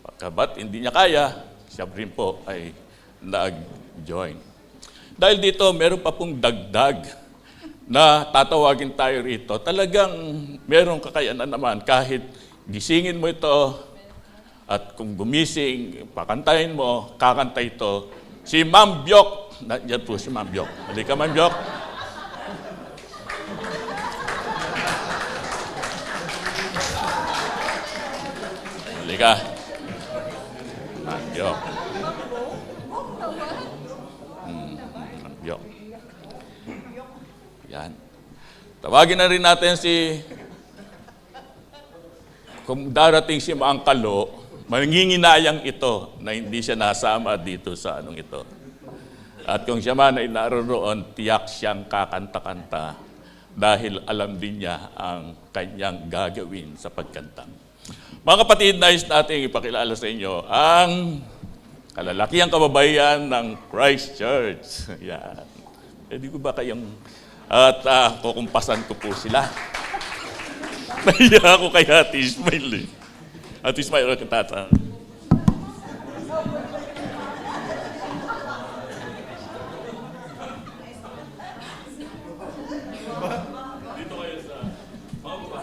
pagkabat hindi niya kaya, siya rin po ay nag-join. Dahil dito, meron pa pong dagdag na tatawagin tayo rito. Talagang merong kakayanan naman kahit gisingin mo ito at kung gumising, pakantayin mo, kakanta ito. Si Ma'am Biok, nandiyan po si Ma'am Biok. Halika Ma'am Biok. Halika. Ma'am Biok. Yan. Tawagin na rin natin kung darating si Maang Kalo, manginginayang ito na hindi siya nasama dito sa ito. At kung siya man ay naroon, tiyak siyang kakanta-kanta dahil alam din niya ang kanyang gagawin sa pagkanta. Mga kapatid, nais natin ipakilala sa inyo ang kalalakihang kababayan ng Christ Church. Yan. Pwede ko ba kayong kukumpasan ko po sila. Nahiya ako kay Ate Ismael. Ate Ismael, katata. Dito kayo sa mga baba.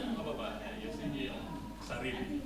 Mga baba, yung sarili.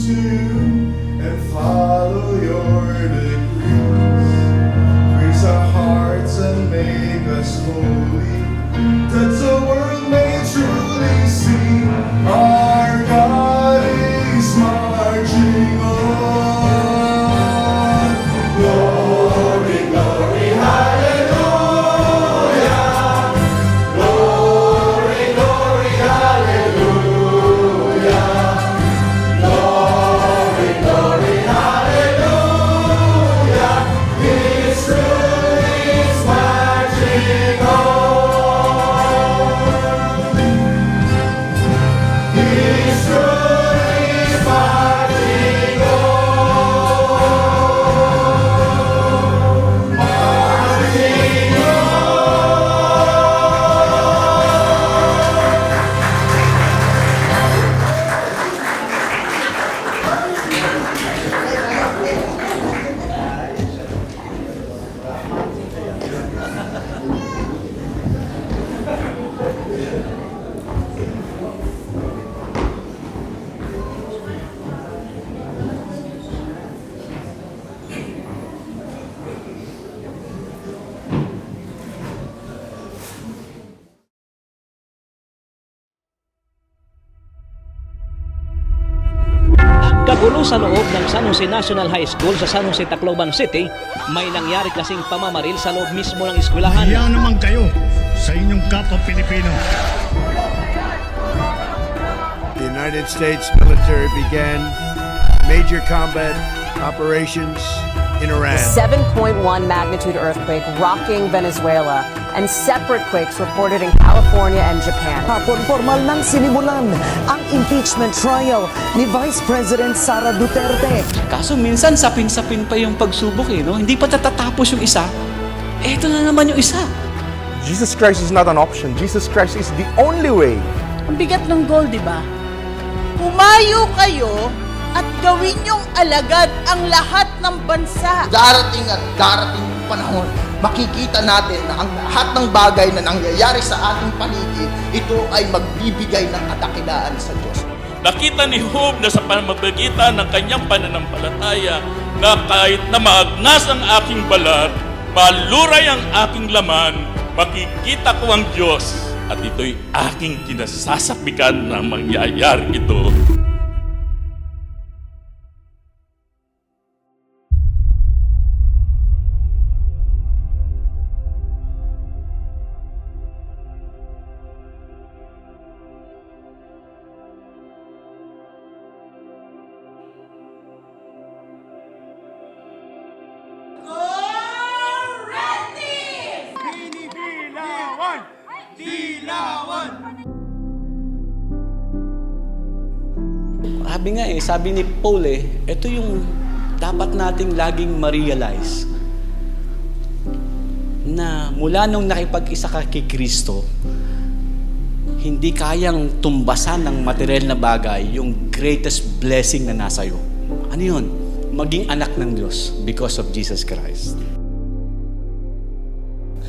you and follow your decrees. Grace our hearts and make us holy, that the world may truly see our God is marching on. Glory, glory, hallelujah. Glory, glory, hallelujah. Glory, glory, hallelujah. Israel is marching on. Israel is marching on. Marching on. Kagulo sa loob ng San Jose National High School sa San Jose, Tacloban City, may nangyari kasing pamamaril sa loob mismo ng eskwelahan. Hiya naman kayo sa inyong kapwa Pilipino. The United States military began major combat operations in Iran. 7.1 magnitude earthquake rocking Venezuela and separate quakes reported in California and Japan. Hapon formal nang sinimulan ang impeachment trial ni Vice President Sara Duterte. Kaso minsan sapin-sapin pa yung pagsubok no? Hindi pa tatatapos yung isa. Eto na naman yung isa. Jesus Christ is not an option. Jesus Christ is the only way. Ang bigat ng goal, di ba? Humayo kayo at gawin yung alagad ang lahat ng bansa. Darating at darating yung panahon, makikita natin na ang lahat ng bagay na nangyayari sa ating paligid, ito ay magbibigay ng kadakilaan sa Diyos. Nakita ni Job na sa pamamagitan ng kanyang pananampalataya na kahit na maagnas ang aking balat, maluray ang aking laman, makikita ko ang Diyos at ito'y aking kinasasapikan na mangyayari ito. Sabi ni Paul ito yung dapat nating laging ma-realize na mula nung nakipag-isa ka kay Kristo, hindi kayang tumbasan ng material na bagay yung greatest blessing na nasa iyo. Ano yun? Maging anak ng Diyos because of Jesus Christ.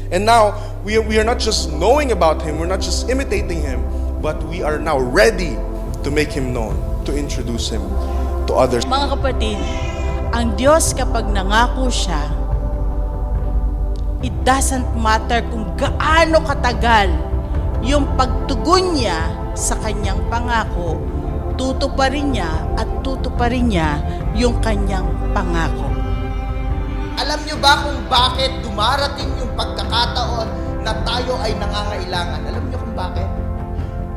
And now, we are not just knowing about Him, we're not just imitating Him, but we are now ready to make Him known, to introduce Him to others. Mga kapatid, ang Diyos kapag nangako siya, it doesn't matter kung gaano katagal yung pagtugon niya sa kanyang pangako, tutuparin niya at tutuparin niya yung kanyang pangako. Alam niyo ba kung bakit dumarating yung pagkakataon na tayo ay nangangailangan? Alam niyo kung bakit?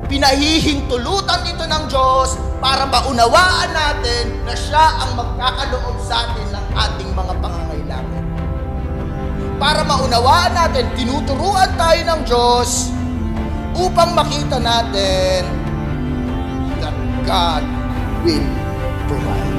Pinahihintulutan ito ng Diyos para maunawaan natin na siya ang magkakaloob sa atin ng ating mga pangangailangan. Para maunawaan natin, tinuturuan tayo ng Diyos upang makita natin that God will provide.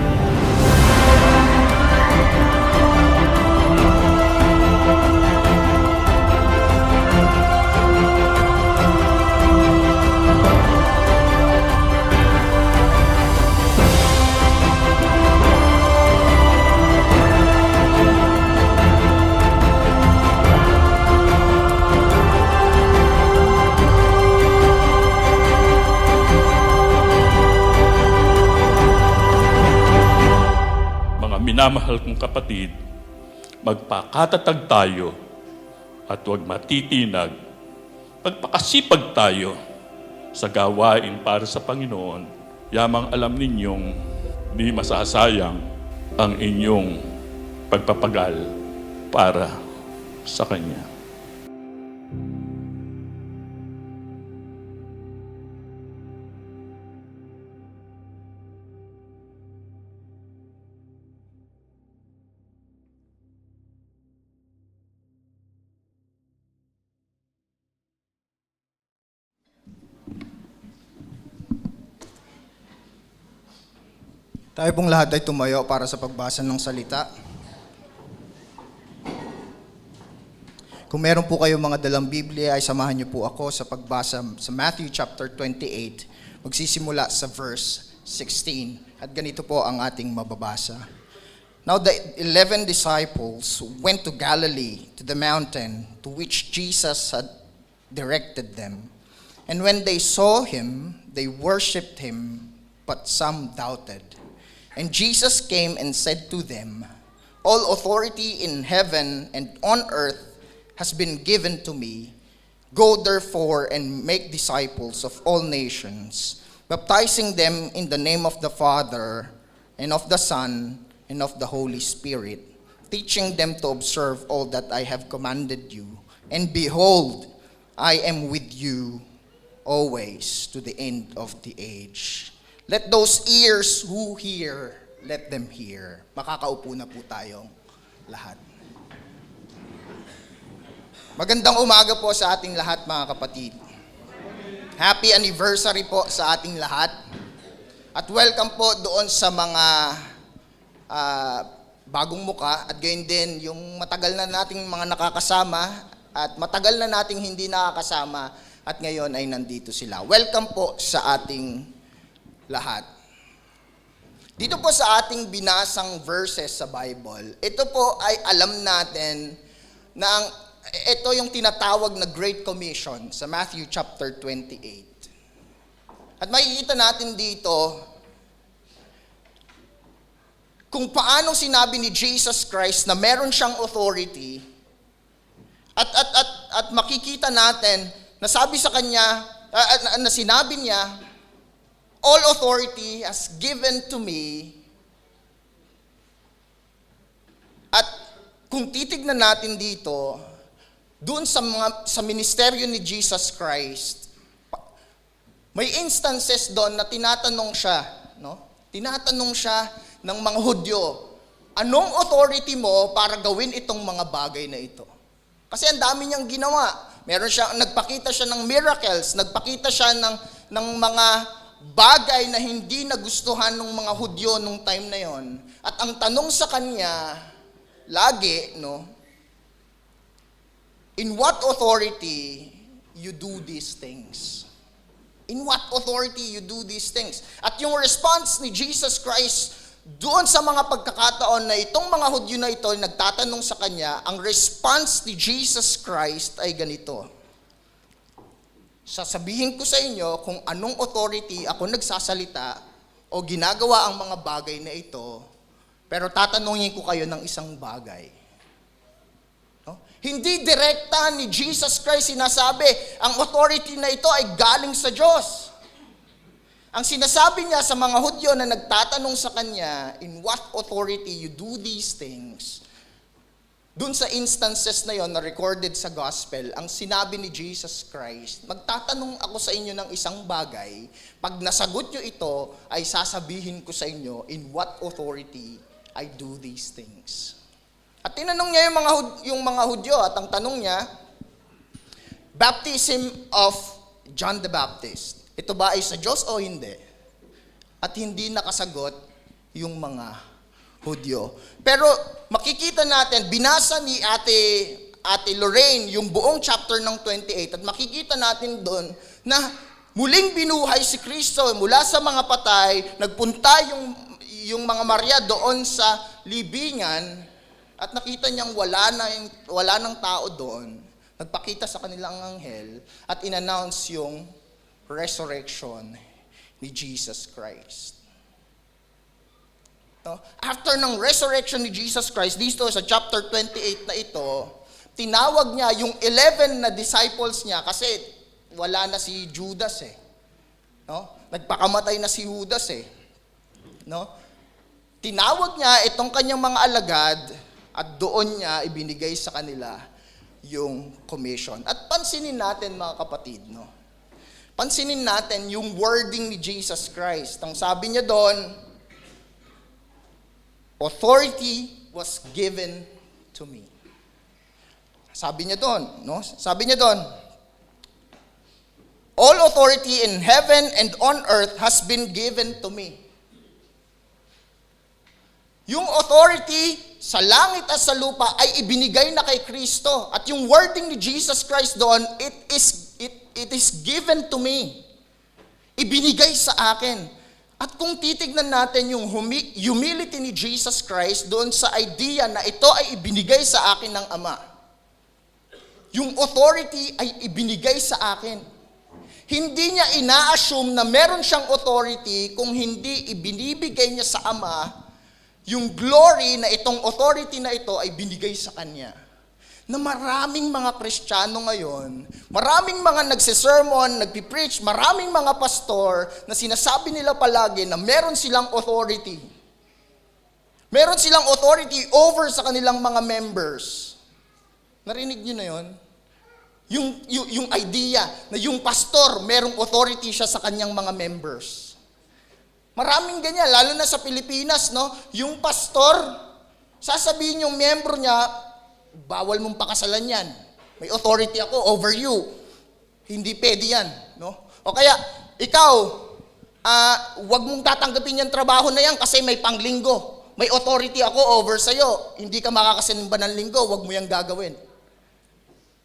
minamahal kong kapatid, magpakatatag tayo at huwag matitinag. Magpakasipag tayo sa gawain para sa Panginoon. Yamang alam ninyong di masasayang ang inyong pagpapagal para sa Kanya. Tayo pong lahat ay tumayo para sa pagbasa ng salita. Kung meron po kayong mga dalang Biblia, ay samahan niyo po ako sa pagbasa sa Matthew chapter 28. Magsisimula sa verse 16. At ganito po ang ating mababasa. Now the 11 disciples went to Galilee, to the mountain to which Jesus had directed them. And when they saw him, they worshipped him, but some doubted. And Jesus came and said to them, All authority in heaven and on earth has been given to me. Go therefore and make disciples of all nations, baptizing them in the name of the Father and of the Son and of the Holy Spirit, teaching them to observe all that I have commanded you. And behold, I am with you always to the end of the age. Let those ears who hear, let them hear. Makakaupo na po tayong lahat. Magandang umaga po sa ating lahat, mga kapatid. Happy anniversary po sa ating lahat. At welcome po doon sa mga bagong muka at gayon din yung matagal na nating mga nakakasama at matagal na nating hindi nakakasama at ngayon ay nandito sila. Welcome po sa ating lahat. Dito po sa ating binasang verses sa Bible, ito po ay alam natin na ito yung tinatawag na Great Commission sa Matthew chapter 28. At makikita natin dito kung paano sinabi ni Jesus Christ na meron siyang authority at makikita natin na sabi sa kanya, na sinabi niya, all authority has given to me. At kung titignan natin dito, doon sa ministeryo ni Jesus Christ, may instances doon na tinatanong siya, no? Tinatanong siya ng mga Hudyo, anong authority mo para gawin itong mga bagay na ito? Kasi ang dami niyang ginawa. Nagpakita siya ng miracles, nagpakita siya ng mga bagay na hindi nagustuhan ng mga Hudyo nung time na yon. At ang tanong sa kanya, lagi, no, in what authority you do these things? In what authority you do these things? At yung response ni Jesus Christ doon sa mga pagkakataon na itong mga Hudyo na ito nagtatanong sa kanya, ang response ni Jesus Christ ay ganito. Sasabihin ko sa inyo kung anong authority ako nagsasalita o ginagawa ang mga bagay na ito, pero tatanungin ko kayo ng isang bagay. No? Hindi direkta ni Jesus Christ sinasabi, ang authority na ito ay galing sa Diyos. Ang sinasabi niya sa mga Hudyo na nagtatanong sa kanya, in what authority you do these things, dun sa instances na yon na recorded sa gospel, ang sinabi ni Jesus Christ, magtatanong ako sa inyo ng isang bagay, pag nasagot nyo ito, ay sasabihin ko sa inyo, in what authority I do these things. At tinanong niya yung mga Hudyo, at ang tanong niya, baptism of John the Baptist, ito ba ay sa Diyos o hindi? At hindi nakasagot yung mga Hudyo. Pero makikita natin, binasa ni Ate Lorraine yung buong chapter ng 28 at makikita natin doon na muling binuhay si Kristo mula sa mga patay, nagpunta yung mga Maria doon sa libingan at nakita niyang wala nang tao doon. Nagpakita sa kanilang anghel at in-announce yung resurrection ni Jesus Christ. No? After ng resurrection ni Jesus Christ, dito sa chapter 28 na ito, tinawag niya yung 11 na disciples niya kasi wala na si Judas eh. No? Nagpakamatay na si Judas eh. No? Tinawag niya itong kanyang mga alagad at doon niya ibinigay sa kanila yung commission. At pansinin natin mga kapatid, no? Pansinin natin yung wording ni Jesus Christ. Ang sabi niya doon, authority was given to me. Sabi niya doon, no? Sabi niya doon, all authority in heaven and on earth has been given to me. Yung authority sa langit at sa lupa ay ibinigay na kay Kristo. At yung wording ni Jesus Christ doon, it is given to me. Ibinigay sa akin. At kung titignan natin yung humility ni Jesus Christ doon sa idea na ito ay ibinigay sa akin ng Ama. Yung authority ay ibinigay sa akin. Hindi niya ina-assume na meron siyang authority kung hindi ibinibigay niya sa Ama yung glory na itong authority na ito ay binigay sa Kanya. Na maraming mga Kristiyano ngayon, maraming mga nagsisermon, nagpipreach, maraming mga pastor na sinasabi nila palagi na meron silang authority. Meron silang authority over sa kanilang mga members. Narinig niyo na yun? Yung idea na yung pastor, merong authority siya sa kanyang mga members. Maraming ganyan, lalo na sa Pilipinas, no? Yung pastor, sasabihin yung membro niya, bawal mong pakasalan yan. May authority ako over you. Hindi pwede yan, no? O kaya, ikaw, wag mong tatanggapin yung trabaho na yan kasi may panglinggo. May authority ako over sa'yo. Hindi ka makakasimba ng linggo, wag mo yung gagawin.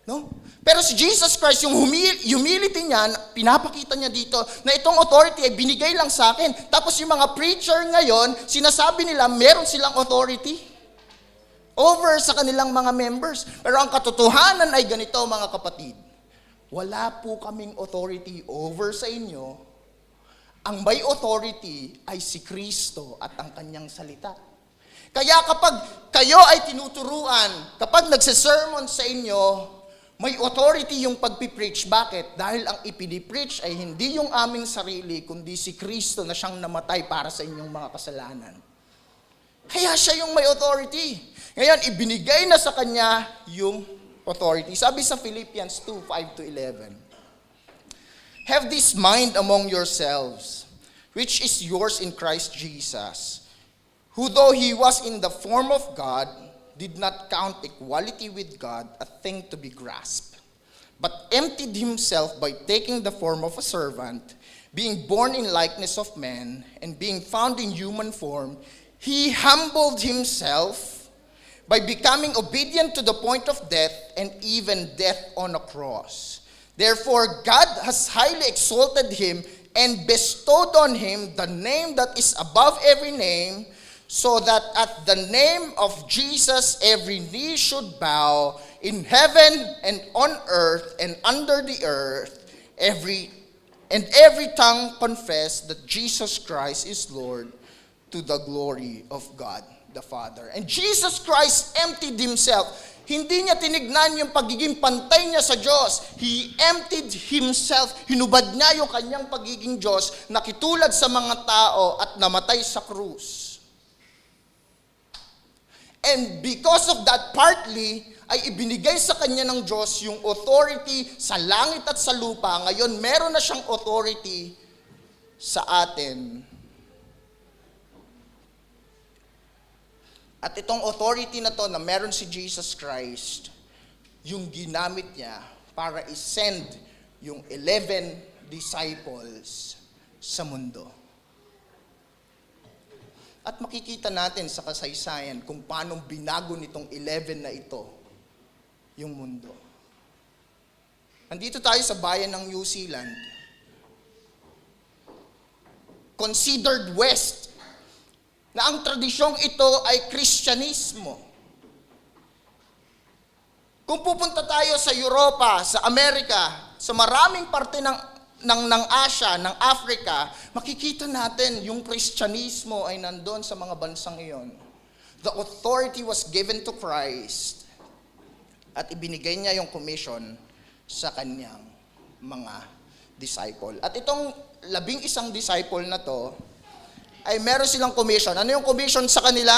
No? Pero si Jesus Christ, yung humility niya, pinapakita niya dito na itong authority ay binigay lang sa akin. Tapos yung mga preacher ngayon, sinasabi nila meron silang authority over sa kanilang mga members. Pero ang katotohanan ay ganito mga kapatid. Wala po kaming authority over sa inyo. Ang may authority ay si Kristo at ang kanyang salita. Kaya kapag kayo ay tinuturuan, kapag nagsisermon sa inyo, may authority yung pagpipreach. Bakit? Dahil ang ipinipreach ay hindi yung aming sarili, kundi si Kristo na siyang namatay para sa inyong mga kasalanan. Kaya siya yung may authority. Ngayon, ibinigay na sa kanya yung authority. Sabi sa Philippians 2:5-11, have this mind among yourselves, which is yours in Christ Jesus, who though he was in the form of God, did not count equality with God a thing to be grasped, but emptied himself by taking the form of a servant, being born in likeness of man, and being found in human form, he humbled himself by becoming obedient to the point of death, and even death on a cross. Therefore, God has highly exalted him and bestowed on him the name that is above every name, so that at the name of Jesus every knee should bow in heaven and on earth and under the earth, every tongue confess that Jesus Christ is Lord, to the glory of God the Father. And Jesus Christ emptied himself. Hindi niya tinignan yung pagiging pantay niya sa Diyos. He emptied himself. Hinubad niya yung kanyang pagiging Diyos, nakitulad sa mga tao at namatay sa krus. And because of that, partly, ay ibinigay sa kanya ng Diyos yung authority sa langit at sa lupa. Ngayon, meron na siyang authority sa atin. At itong authority na to na meron si Jesus Christ, yung ginamit niya para isend yung 11 disciples sa mundo. At makikita natin sa kasaysayan kung paano binago nitong 11 na ito yung mundo. Nandito tayo sa bayan ng New Zealand. Considered West, na ang tradisyong ito ay Kristyanismo. Kung pupunta tayo sa Europa, sa Amerika, sa maraming parte ng ng Asia, ng Africa, makikita natin yung Kristyanismo ay nandun sa mga bansang iyon. The authority was given to Christ at ibinigay niya yung commission sa kanyang mga disciple. At itong 11 disciple na to, ay meron silang commission. Ano yung commission sa kanila?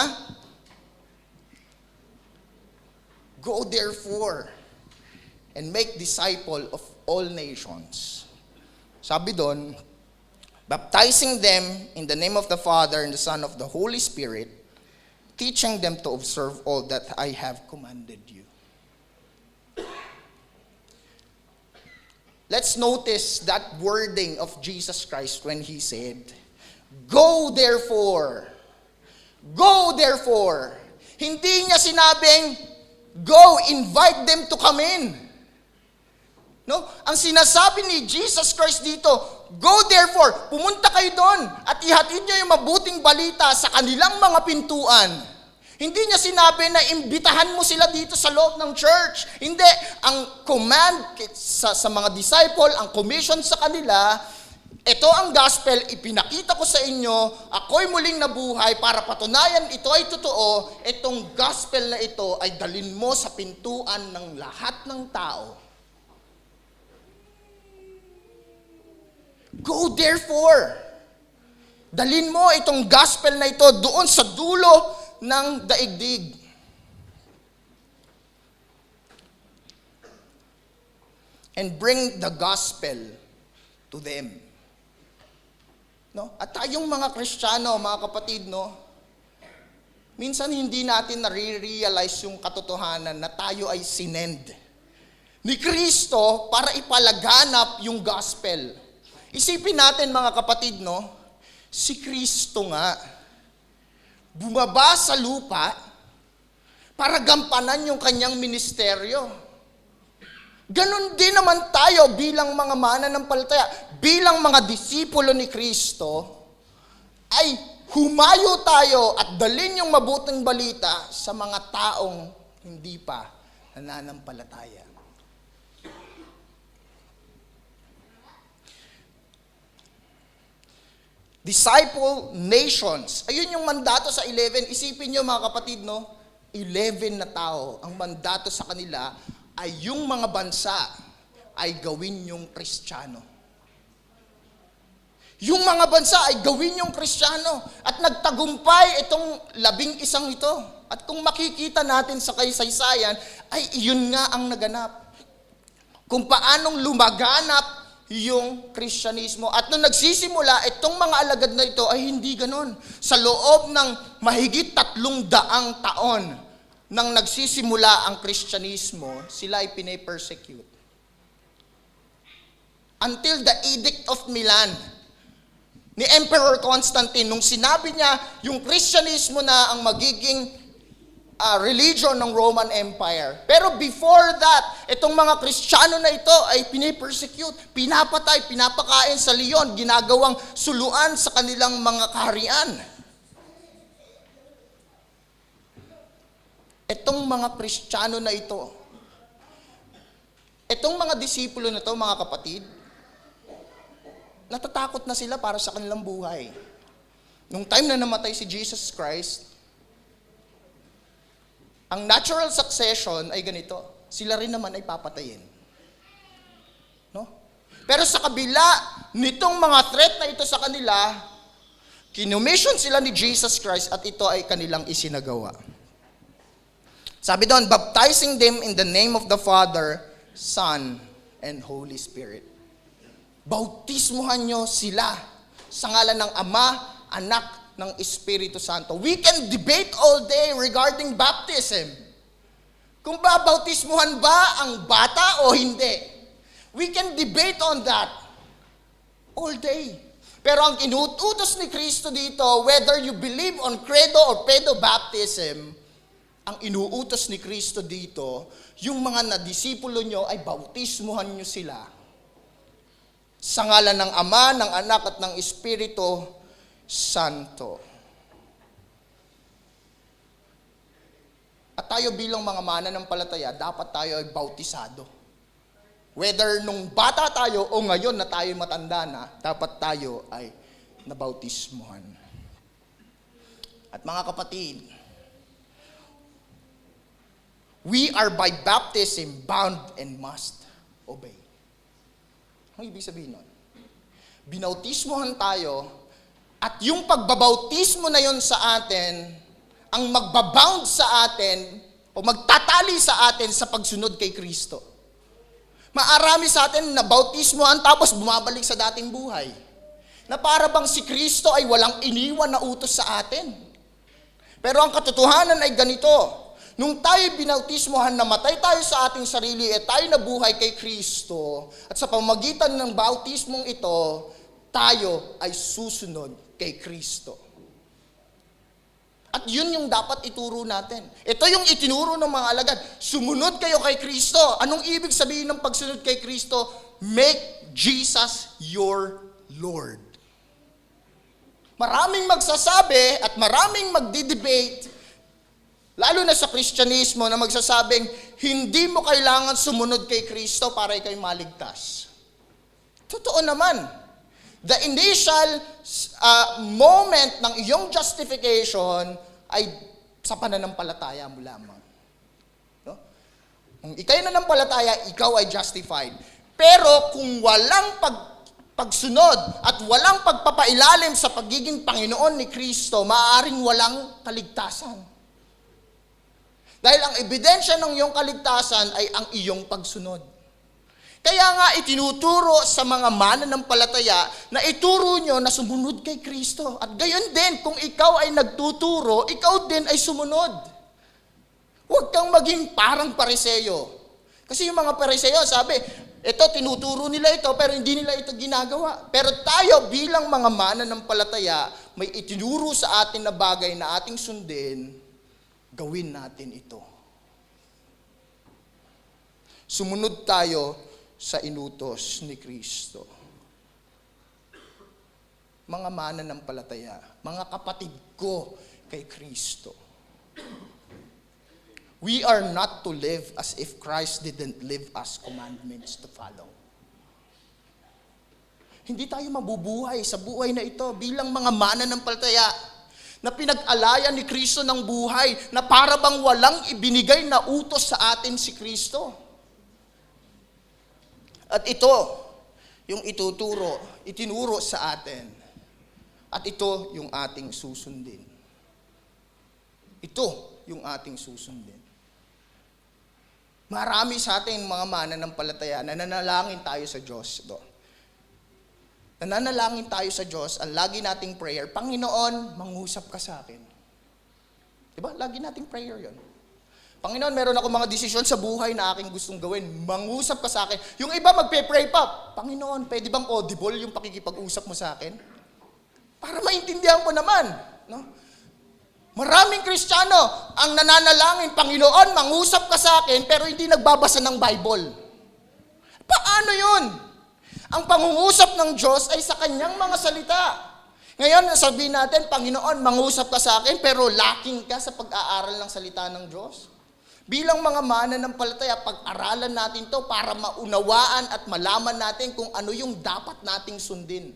Go therefore and make disciple of all nations. Sabi doon, baptizing them in the name of the Father and the Son of the Holy Spirit, teaching them to observe all that I have commanded you. Let's notice that wording of Jesus Christ when he said, go therefore. Go therefore. Hindi niya sinabing, go, invite them to come in. No? Ang sinasabi ni Jesus Christ dito, go therefore, pumunta kayo doon at ihatid niyo yung mabuting balita sa kanilang mga pintuan. Hindi niya sinabi na imbitahan mo sila dito sa loob ng church. Hindi. Ang command sa mga disciple, ang commission sa kanila, ito ang gospel, ipinakita ko sa inyo, ako'y muling nabuhay para patunayan ito ay totoo, itong gospel na ito ay dalin mo sa pintuan ng lahat ng tao. Go therefore. Dalin mo itong gospel na ito doon sa dulo ng daigdig. And bring the gospel to them. No? At tayong mga Kristiyano, mga kapatid, no? Minsan hindi natin nare-realize yung katotohanan na tayo ay sinend ni Kristo para ipalaganap yung gospel. Isipin natin, mga kapatid, no? Si Kristo nga bumaba sa lupa para gampanan yung kanyang ministeryo. Ganon din naman tayo bilang mga mananampalataya, bilang mga disipulo ni Kristo, ay humayo tayo at dalhin yung mabuting balita sa mga taong hindi pa nananampalataya. Disciple nations. Ayun yung mandato sa 11. Isipin nyo, mga kapatid, no? 11 na tao. Ang mandato sa kanila ay yung mga bansa ay gawin yung Kristiyano. Yung mga bansa ay gawin yung Kristiyano. At nagtagumpay itong 11 ito. At kung makikita natin sa kasaysayan, ay iyon nga ang naganap. Kung paanong lumaganap yung Kristyanismo. At nung nagsisimula, itong mga alagad na ito ay hindi ganon. Sa loob ng mahigit 300 taon nang nagsisimula ang Kristyanismo, sila ay pine-persecute. Until the Edict of Milan ni Emperor Constantine, nung sinabi niya yung Kristyanismo na ang magiging religion ng Roman Empire. Pero before that, itong mga Kristiyano na ito ay pine-persecute, pinapatay, pinapakain sa leon, ginagawang suluan sa kanilang mga kaharian. Itong mga Kristiyano na ito, itong mga disipulo na ito, mga kapatid, natatakot na sila para sa kanilang buhay. Nung time na namatay si Jesus Christ, ang natural succession ay ganito. Sila rin naman ay papatayin. No? Pero sa kabila nitong mga threat na ito sa kanila, kinumission sila ni Jesus Christ at ito ay kanilang isinagawa. Sabi doon, baptizing them in the name of the Father, Son, and Holy Spirit. Bautismuhan nyo sila sa ngalan ng Ama, Anak, ng Espiritu Santo. We can debate all day regarding baptism. Kung babautismuhan ba ang bata o hindi. We can debate on that all day. Pero ang inuutos ni Kristo dito, whether you believe on credo or pedo baptism, ang inuutos ni Kristo dito, yung mga nadisipulo nyo ay bautismuhan nyo sila sa ngalan ng Ama, ng Anak at ng Espiritu Santo. At tayo bilang mga mananampalataya, dapat tayo ay bautisado. Whether nung bata tayo o ngayon na tayo matanda na, dapat tayo ay nabautismuhan. At mga kapatid, we are by baptism bound and must obey. Ang ibig sabihin nun? Binautismuhan tayo at yung pagbabautismo na yon sa atin, ang magbabound sa atin o magtatali sa atin sa pagsunod kay Kristo. Maarami sa atin na bautismuhan tapos bumabalik sa dating buhay. Na para bang si Kristo ay walang iniwan na utos sa atin. Pero ang katotohanan ay ganito. Nung tayo binautismuhan, namatay tayo sa ating sarili at tayo nabuhay kay Kristo. At sa pamamagitan ng bautismong ito, tayo ay susunod kay Kristo. At yun yung dapat ituro natin. Ito yung itinuro ng mga alagad. Sumunod kayo kay Kristo. Anong ibig sabihin ng pagsunod kay Kristo? Make Jesus your Lord. Maraming magsasabi at maraming magdi-debate, lalo na sa Kristyanismo, na magsasabing, hindi mo kailangan sumunod kay Kristo para ikaw'y maligtas. Totoo naman. The initial moment ng iyong justification ay sa pananampalataya mo lamang. No? Kung ikaw'y nanampalataya, ikaw ay justified. Pero kung walang pagsunod at walang pagpapailalim sa pagiging Panginoon ni Kristo, maaaring walang kaligtasan. Dahil ang ebidensya ng iyong kaligtasan ay ang iyong pagsunod. Kaya nga itinuturo sa mga mananampalataya na ituro nyo na sumunod kay Kristo. At gayon din, kung ikaw ay nagtuturo, ikaw din ay sumunod. Huwag kang maging parang Pariseyo. Kasi yung mga Pariseyo, sabi, ito, tinuturo nila ito, pero hindi nila ito ginagawa. Pero tayo bilang mga mananampalataya, may itinuro sa atin na bagay na ating sundin, gawin natin ito. Sumunod tayo sa inutos ni Kristo. Mga mananampalataya, mga kapatid ko kay Kristo. We are not to live as if Christ didn't leave us commandments to follow. Hindi tayo mabubuhay sa buhay na ito bilang mga mananampalataya na pinag-alayan ni Kristo ng buhay na para bang walang ibinigay na utos sa atin si Kristo. At ito, yung itinuro sa atin. At ito yung ating susundin. Ito yung ating susundin. Marami sa ating mga mananampalataya, nananalangin tayo sa Diyos. Nananalangin tayo sa Diyos, ang lagi nating prayer, Panginoon, mangusap ka sa akin. Diba? Lagi nating prayer yon. Panginoon, meron ako mga desisyon sa buhay na aking gustong gawin. Mangusap ka sa akin. Yung iba magpe-pray pa. Panginoon, pwede bang audible yung pakikipag-usap mo sa akin? Para maintindihan ko naman. No? Maraming Kristiyano ang nananalangin, Panginoon, mangusap ka sa akin, pero hindi nagbabasa ng Bible. Paano yun? Ang pangungusap ng Diyos ay sa kanyang mga salita. Ngayon, sabihin natin, Panginoon, mangusap ka sa akin, pero lacking ka sa pag-aaral ng salita ng Diyos. Bilang mga mananampalataya, pag-aralan natin to para maunawaan at malaman natin kung ano yung dapat nating sundin.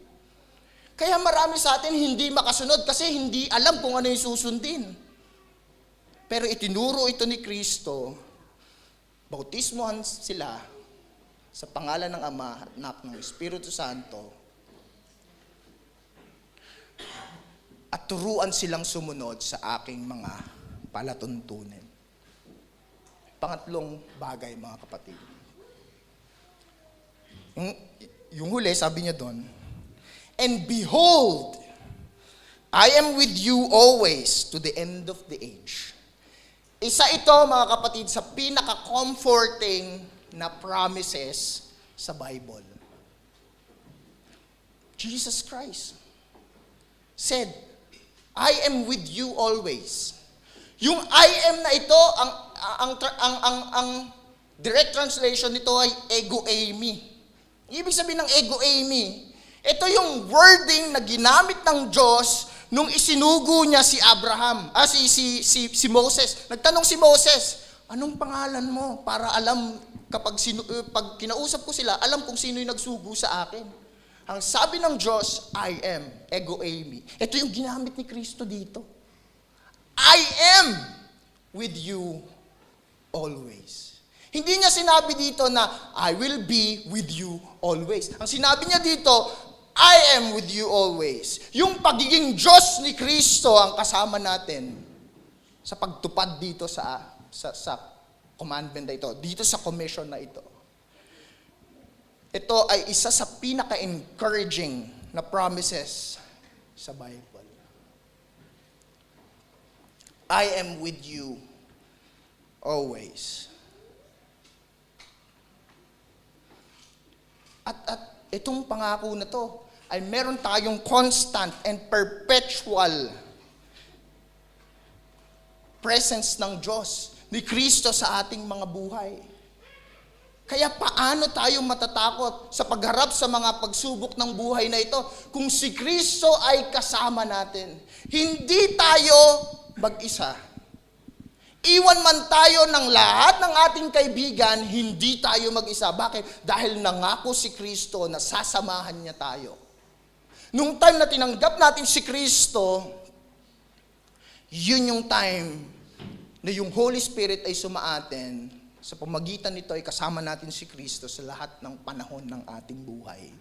Kaya marami sa atin hindi makasunod kasi hindi alam kung ano yung susundin. Pero itinuro ito ni Kristo, bautismohan sila sa pangalan ng Ama at Anak ng Espiritu Santo at turuan silang sumunod sa aking mga palatuntunin. Pangatlong bagay, mga kapatid. Yung huli, sabi niya doon, and behold, I am with you always to the end of the age. Isa ito, mga kapatid, sa pinaka-comforting na promises sa Bible. Jesus Christ said, I am with you always. Yung I am na ito, ang direct translation nito ay ego eimi. Ibig sabihin ng ego eimi, ito yung wording na ginamit ng Diyos nung isinugo niya si Abraham, si Moses. Nagtanong si Moses, anong pangalan mo? Para alam, pag kinausap ko sila, alam kung sino yung nagsugo sa akin. Ang sabi ng Diyos, I am, ego eimi. Ito yung ginamit ni Kristo dito. I am with you always. Hindi niya sinabi dito na, I will be with you always. Ang sinabi niya dito, I am with you always. Yung pagiging Diyos ni Kristo ang kasama natin sa pagtupad dito sa commandment na ito, dito sa commission na ito. Ito ay isa sa pinaka-encouraging na promises sa Bible. I am with you always. At itong pangako na to ay meron tayong constant and perpetual presence ng Diyos, ni Kristo sa ating mga buhay. Kaya paano tayo matatakot sa pagharap sa mga pagsubok ng buhay na ito kung si Kristo ay kasama natin? Hindi tayo mag-isa. Iwan man tayo ng lahat ng ating kaibigan, hindi tayo mag-isa. Bakit? Dahil nangako si Kristo na sasamahan niya tayo. Nung time na tinanggap natin si Kristo, yun yung time na yung Holy Spirit ay sumaatin. Sa pamagitan nito ay kasama natin si Kristo sa lahat ng panahon ng ating buhay.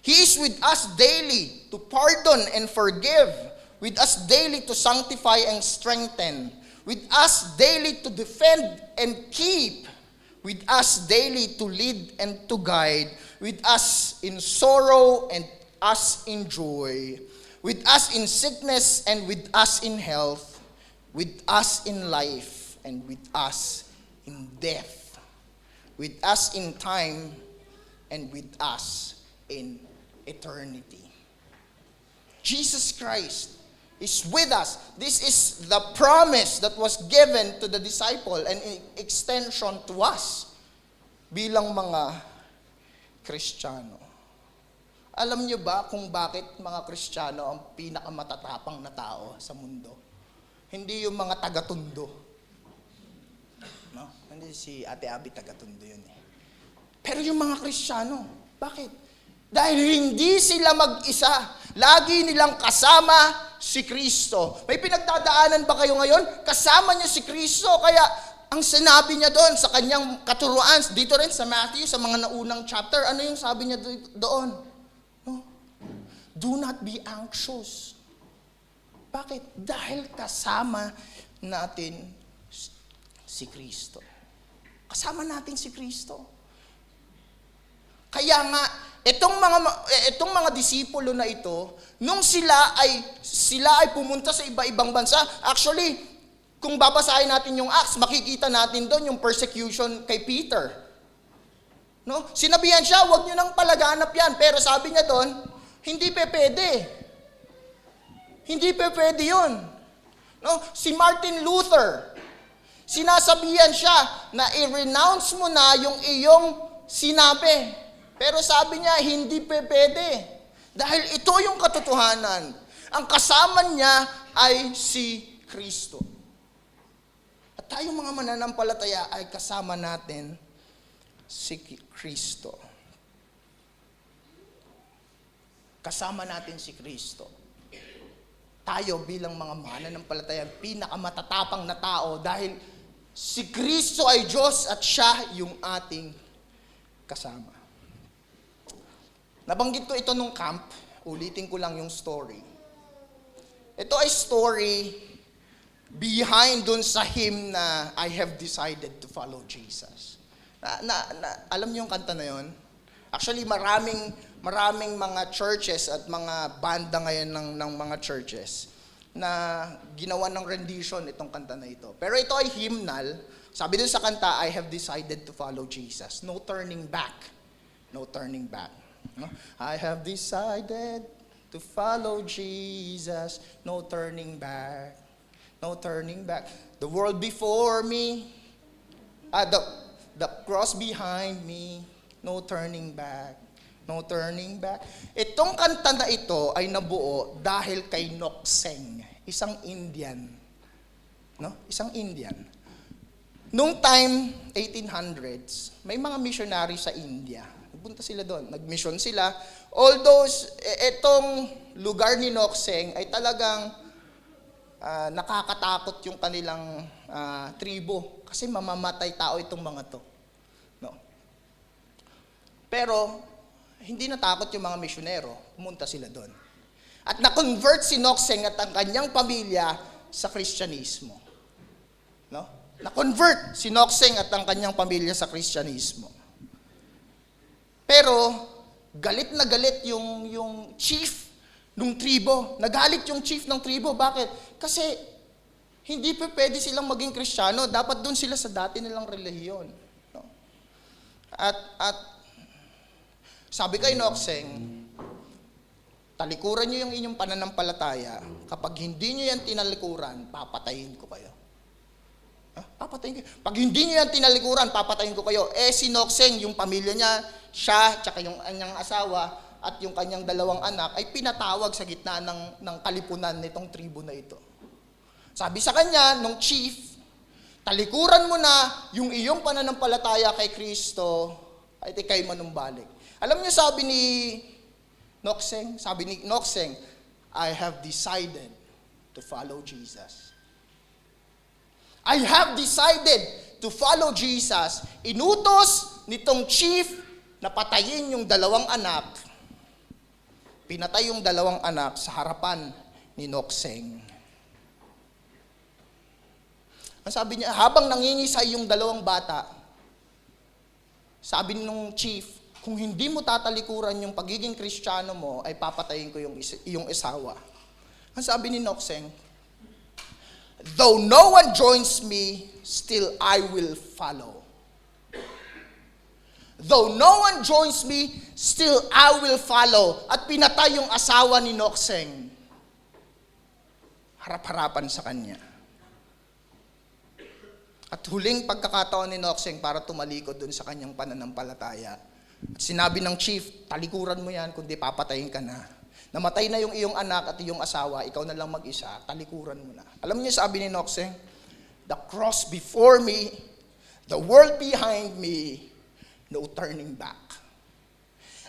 He is with us daily to pardon and forgive, with us daily to sanctify and strengthen, with us daily to defend and keep, with us daily to lead and to guide, with us in sorrow and us in joy, with us in sickness and with us in health, with us in life and with us in death, with us in time and with us in eternity. Jesus Christ is with us. This is the promise that was given to the disciple and in extension to us bilang mga Kristiyano. Alam niyo ba kung bakit mga Kristiyano ang pinakamatatapang na tao sa mundo? Hindi yung mga taga-tundo. No? Hindi si Ate Abby taga-tundo yun eh. Pero yung mga Kristiyano, bakit? Dahil hindi sila mag-isa. Lagi nilang kasama si Kristo. May pinagdadaanan ba kayo ngayon? Kasama niyo si Kristo. Kaya ang sinabi niya doon sa kanyang katuruan, dito rin sa Matthew, sa mga naunang chapter, ano yung sabi niya doon? No? Do not be anxious. Bakit? Dahil kasama natin si Kristo. Kasama natin si Kristo. Kaya nga, itong mga disipulo na ito, nung sila ay pumunta sa iba-ibang bansa, actually, kung babasahin natin yung Acts, makikita natin doon yung persecution kay Peter. No? Sinabihan siya, huwag nyo nang palaganap yan. Pero sabi niya doon, hindi pwede. Hindi pwede yun. No? Si Martin Luther, sinasabihan siya na i-renounce mo na yung iyong sinabi. Pero sabi niya, hindi pwede. Dahil ito yung katotohanan. Ang kasama niya ay si Kristo. At tayong mga mananampalataya ay kasama natin si Kristo. Kasama natin si Kristo. Tayo bilang mga mananampalataya, pinakamatatapang na tao dahil si Kristo ay Diyos at siya yung ating kasama. Nabanggit ko ito nung camp, ulitin ko lang yung story. Ito ay story behind dun sa hymn na I have decided to follow Jesus. Alam niyo yung kanta na yun? Actually, maraming mga churches at mga banda ngayon ng mga churches na ginawa ng rendition itong kanta na ito. Pero ito ay hymnal. Sabi dun sa kanta, I have decided to follow Jesus. No turning back. No turning back. No? I have decided to follow Jesus. No turning back. No turning back. The world before me. The cross behind me. No turning back. No turning back. Itong kanta na ito ay nabuo dahil kay Nok Seng, isang Indian. No? Isang Indian. Noong time, 1800s, may mga missionary sa India. Nagpunta sila doon, nag-mission sila. Although, itong lugar ni Nokseng ay talagang nakakatakot yung kanilang tribo. Kasi mamamatay tao itong mga to. No? Pero, hindi natakot yung mga misyonero. Pumunta sila doon. At na-convert si Nokseng at ang kanyang pamilya sa Kristyanismo. No? Na-convert si Nokseng at ang kanyang pamilya sa Kristyanismo. Pero, galit na galit yung chief ng tribo. Nagalit yung chief ng tribo. Bakit? Kasi, hindi pa pwede silang maging Kristiyano. Dapat doon sila sa dati nilang relihiyon. No? At sabi kay Nokseng, talikuran nyo yung inyong pananampalataya. Kapag hindi nyo yan tinalikuran, papatayin ko kayo. Papatayin kayo. Pag hindi nyo yan tinalikuran, papatayin ko kayo. Si Nokseng, yung pamilya niya, siya, tsaka yung kanyang asawa, at yung kanyang dalawang anak, ay pinatawag sa gitna ng kalipunan nitong tribo na ito. Sabi sa kanya, nung chief, talikuran mo na yung iyong pananampalataya kay Kristo, at ikay manumbalik. Alam niyo sabi ni Nokseng, I have decided to follow Jesus. I have decided to follow Jesus. Inutos nitong chief na patayin yung dalawang anak. Pinatay yung dalawang anak sa harapan ni Nokseng. Ang sabi niya, habang nangingisay yung dalawang bata, sabi nung chief, kung hindi mo tatalikuran yung pagiging Kristiyano mo, ay papatayin ko yung asawa. Ang sabi ni Nokseng, though no one joins me, still I will follow. Though no one joins me, still I will follow. At pinatay yung asawa ni Nokseng. Harap-harapan sa kanya. At huling pagkakataon ni Nokseng para tumalikod dun sa kanyang pananampalataya. At sinabi ng chief, talikuran mo yan, kundi papatayin ka na. Namatay na yung iyong anak at iyong asawa, ikaw na lang mag-isa, talikuran mo na. Alam niyo sabi ni Nokseng, the cross before me, the world behind me, no turning back.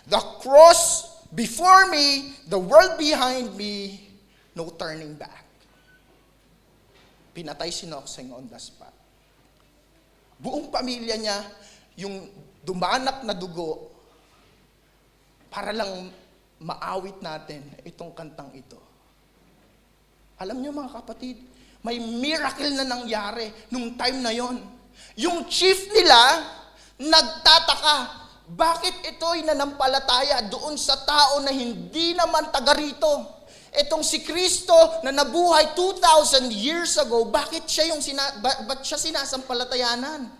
The cross before me, the world behind me, no turning back. Pinatay si Nokseng on the spot. Buong pamilya niya, yung dumanak na dugo, para lang maawit natin itong kantang ito. Alam niyo mga kapatid, may miracle na nangyari nung time na yon. Yung chief nila, nagtataka, bakit ito'y nanampalataya doon sa tao na hindi naman taga rito? Itong si Kristo na nabuhay 2,000 years ago, bakit siya ba't siya sinasampalatayanan?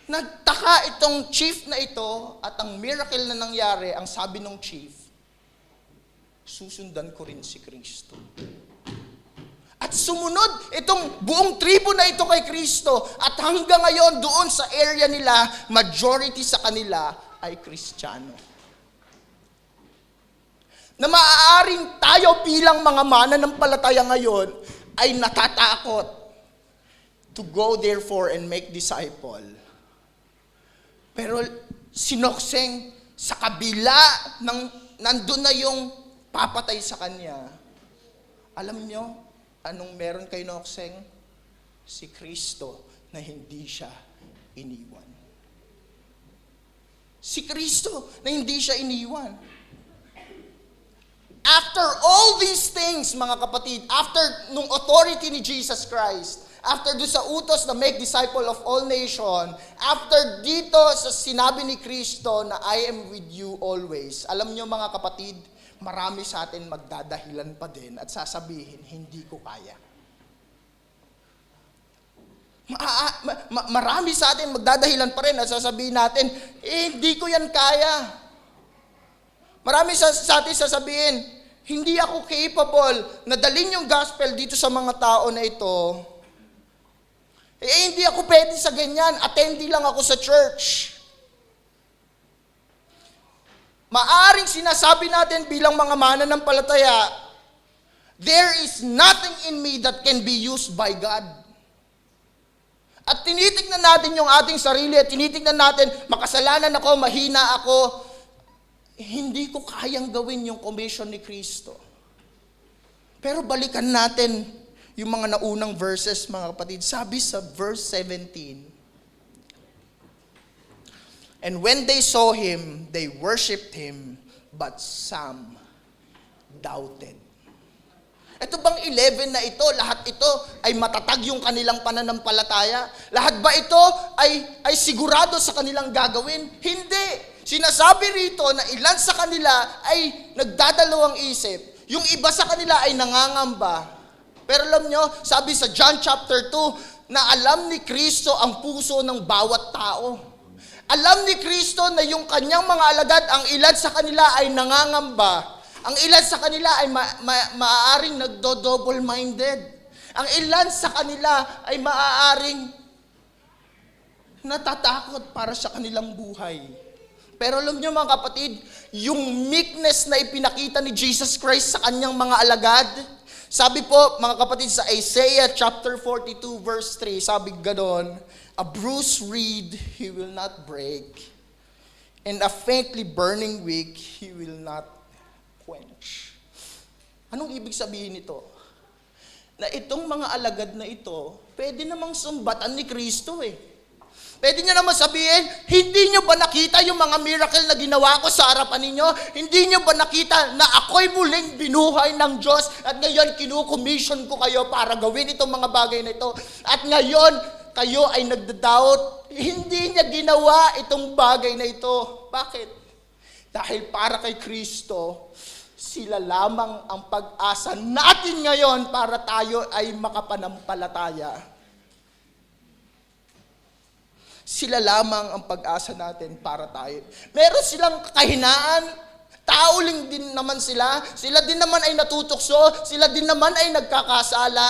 Nagtaka itong chief na ito at ang miracle na nangyari, ang sabi ng chief, susundan ko rin si Kristo. At sumunod itong buong tribo na ito kay Kristo at hanggang ngayon doon sa area nila, majority sa kanila ay Kristiyano. Na maaaring tayo bilang mga mananampalataya ngayon ay natatakot to go therefore and make disciple. Pero si Nokseng sa kabila ng nandun na yung papatay sa kanya, alam nyo, anong meron kay Nokseng? Si Kristo na hindi siya iniwan. Si Kristo na hindi siya iniwan. After all these things, mga kapatid, after nung authority ni Jesus Christ, after do sa utos na make disciple of all nation, after dito sa sinabi ni Kristo na I am with you always, alam nyo mga kapatid, marami sa atin magdadahilan pa din at sasabihin, hindi ko kaya. Marami sa atin magdadahilan pa rin at sasabihin natin, hindi ko yan kaya. Marami sa atin sasabihin, hindi ako capable na dalhin yung gospel dito sa mga tao na ito. Hindi ako pwede sa ganyan, attendee lang ako sa church. Maaring sinasabi natin bilang mga mananampalataya, there is nothing in me that can be used by God. at tinitignan natin yung ating sarili at tinitignan natin, makasalanan ako, mahina ako, hindi ko kayang gawin yung commission ni Kristo. Pero balikan natin yung mga naunang verses, mga kapatid. Sabi sa verse 17, "And when they saw him, they worshipped him, but some doubted." Ito bang 11 na ito, lahat ito ay matatag yung kanilang pananampalataya? Lahat ba ito ay sigurado sa kanilang gagawin? Hindi. Sinasabi rito na ilan sa kanila ay nagdadalawang isip. Yung iba sa kanila ay nangangamba. Pero alam nyo, sabi sa John chapter 2, na alam ni Kristo ang puso ng bawat tao. Alam ni Kristo na yung kanyang mga alagad, ang ilan sa kanila ay nangangamba. Ang ilan sa kanila ay maaaring nagdo-double-minded. Ang ilan sa kanila ay maaaring natatakot para sa kanilang buhay. Pero alam niyo mga kapatid, yung meekness na ipinakita ni Jesus Christ sa kanyang mga alagad, sabi po mga kapatid sa Isaiah chapter 42 verse 3, sabi ganoon, "A bruised reed he will not break, and a faintly burning wick he will not quench." Anong ibig sabihin nito? Na itong mga alagad na ito, pwede namang sumbatan ni Kristo eh. Pwede niya naman sabihin, hindi niyo ba nakita yung mga miracle na ginawa ko sa harapan ninyo? Hindi niyo ba nakita na ako'y muling binuhay ng Diyos at ngayon kinukommission ko kayo para gawin itong mga bagay na ito? At ngayon, kayo ay nagda-doubt. Hindi niya ginawa itong bagay na ito. Bakit? Dahil para kay Kristo, sila lamang ang pag-asa natin ngayon para tayo ay makapanampalataya. Sila lamang ang pag-asa natin para tayo. Meron silang kahinaan, tauling din naman sila, sila din naman ay natutukso, sila din naman ay nagkakasala.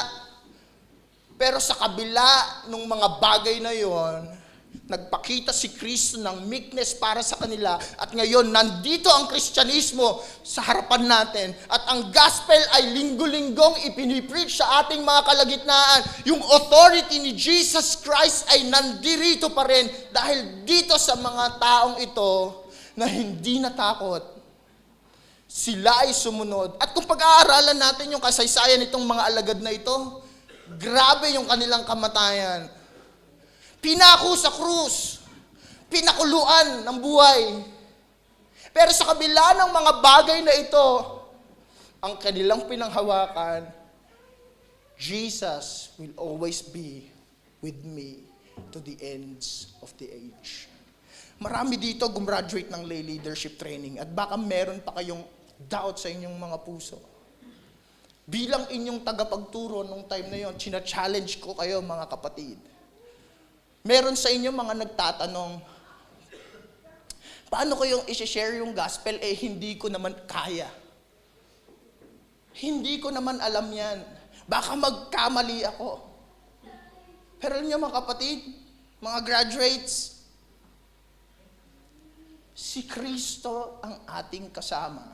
Pero sa kabila ng mga bagay na yon, nagpakita si Kristo ng meekness para sa kanila at ngayon nandito ang Kristyanismo sa harapan natin at ang gospel ay linggo-linggong ipinipreach sa ating mga kalagitnaan. Yung authority ni Jesus Christ ay nandirito pa rin dahil dito sa mga taong ito na hindi natakot, sila ay sumunod. At kung pag-aaralan natin yung kasaysayan nitong mga alagad na ito, grabe yung kanilang kamatayan. Pinako sa krus, pinakuluan ng buhay. Pero sa kabila ng mga bagay na ito, ang kanilang pinanghawakan, Jesus will always be with me to the ends of the age. Marami dito gumraduate ng lay leadership training at baka meron pa kayong doubt sa inyong mga puso. Bilang inyong tagapagturo nung time na yon, china-challenge ko kayo mga kapatid. Meron sa inyo mga nagtatanong, paano ko yung isi-share yung gospel? Hindi ko naman kaya. Hindi ko naman alam yan. Baka magkamali ako. Pero alam niyo mga kapatid, mga graduates, si Kristo ang ating kasama.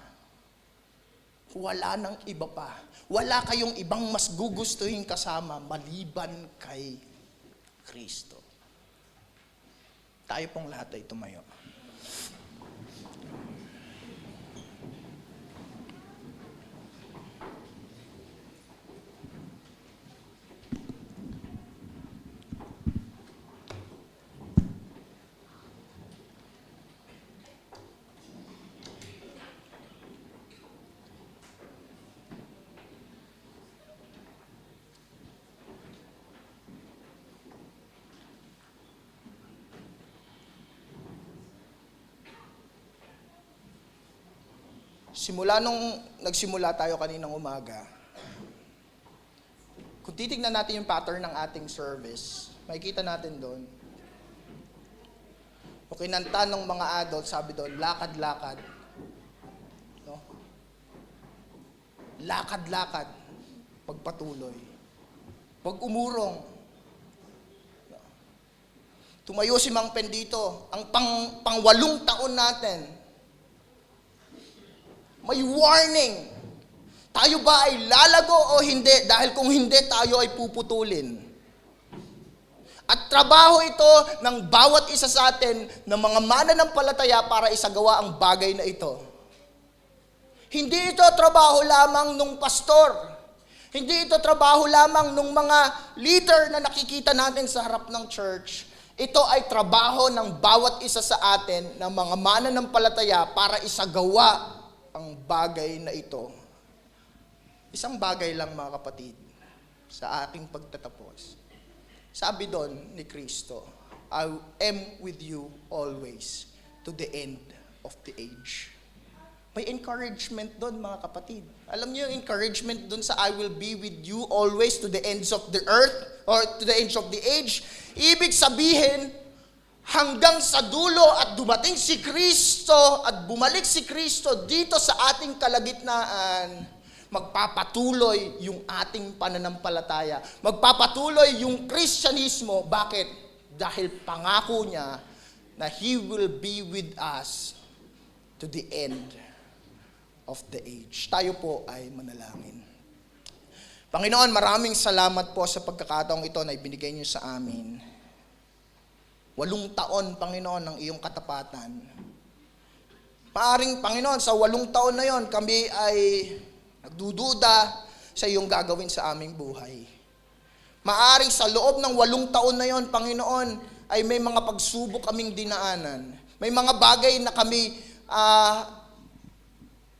Wala nang iba pa. Wala kayong ibang mas gugustuhin kasama maliban kay Kristo. Tayo pong lahat ay tumayo. Simula nung nagsimula tayo kaninang umaga, kung titignan natin yung pattern ng ating service, makikita natin doon. O kinanta ng mga adult, sabi doon, lakad-lakad. No? Lakad-lakad, pagpatuloy. Pag umurong. Tumayo si Mang Pen dito, ang pang-8 taon natin. May warning. Tayo ba ay lalago o hindi? Dahil kung hindi, tayo ay puputulin. At trabaho ito ng bawat isa sa atin ng mga mananampalataya para isagawa ang bagay na ito. Hindi ito trabaho lamang nung pastor. Hindi ito trabaho lamang nung mga leader na nakikita natin sa harap ng church. Ito ay trabaho ng bawat isa sa atin ng mga mananampalataya para isagawa ang bagay na ito. Isang bagay lang mga kapatid sa aking pagtatapos. Sabi doon ni Kristo, I am with you always to the end of the age. May encouragement doon mga kapatid. Alam niyo yung encouragement doon sa I will be with you always to the ends of the earth or to the ends of the age. Ibig sabihin, hanggang sa dulo at dumating si Kristo at bumalik si Kristo dito sa ating kalagitnaan, magpapatuloy yung ating pananampalataya. Magpapatuloy yung Kristyanismo. Bakit? Dahil pangako niya na He will be with us to the end of the age. Tayo po ay manalangin. Panginoon, maraming salamat po sa pagkakataong ito na ibinigay niyo sa amin. 8 taon, Panginoon, ng iyong katapatan. Maaring, Panginoon, sa 8 taon na yon, kami ay nagdududa sa iyong gagawin sa aming buhay. Maaring sa loob ng 8 taon na yon, Panginoon, ay may mga pagsubok kaming dinaanan. May mga bagay na kami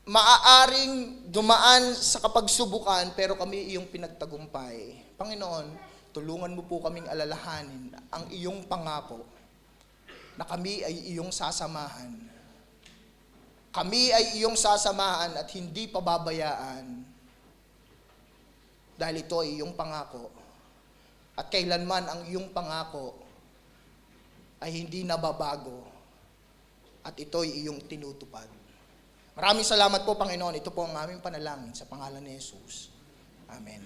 maaaring dumaan sa kapagsubukan, pero kami iyong pinagtagumpay. Panginoon, tulungan mo po kaming alalahanin ang iyong pangako na kami ay iyong sasamahan. Kami ay iyong sasamahan at hindi pababayaan dahil ito ay iyong pangako. At kailanman ang iyong pangako ay hindi nababago at ito ay iyong tinutupad. Maraming salamat po, Panginoon. Ito po ang aming panalangin sa pangalan ni Jesus. Amen.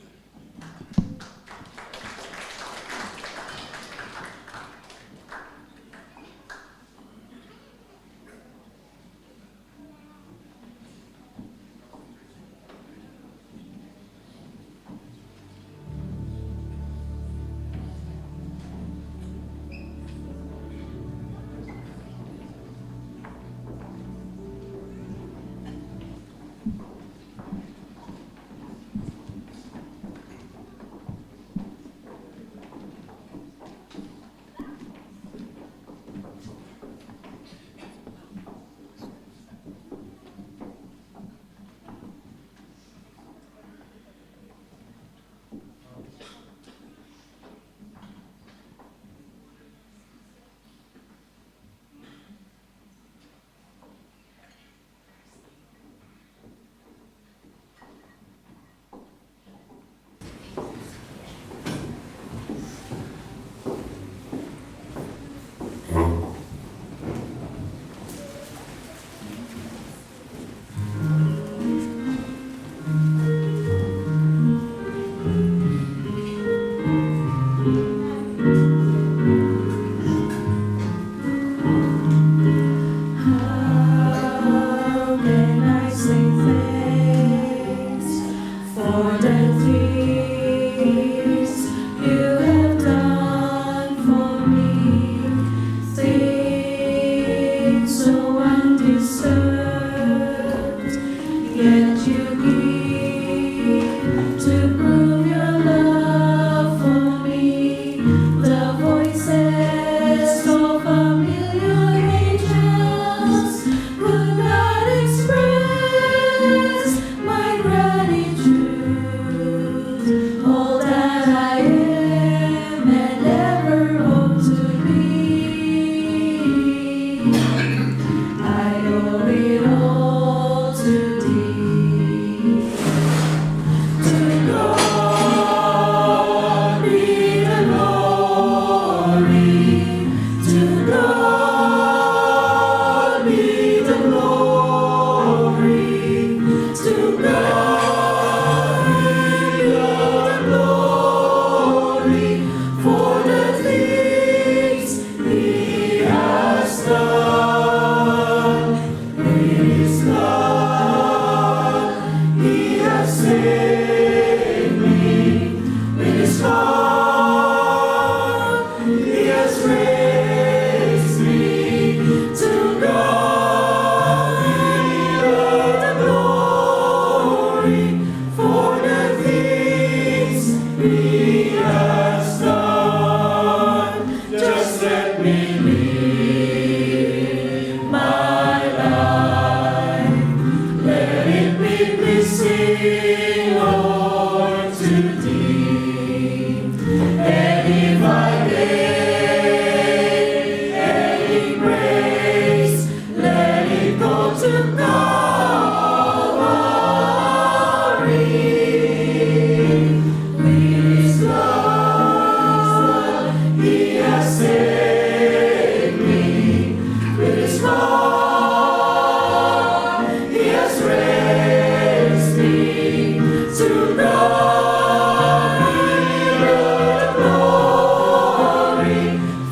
We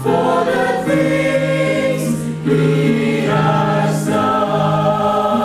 For the things he has done.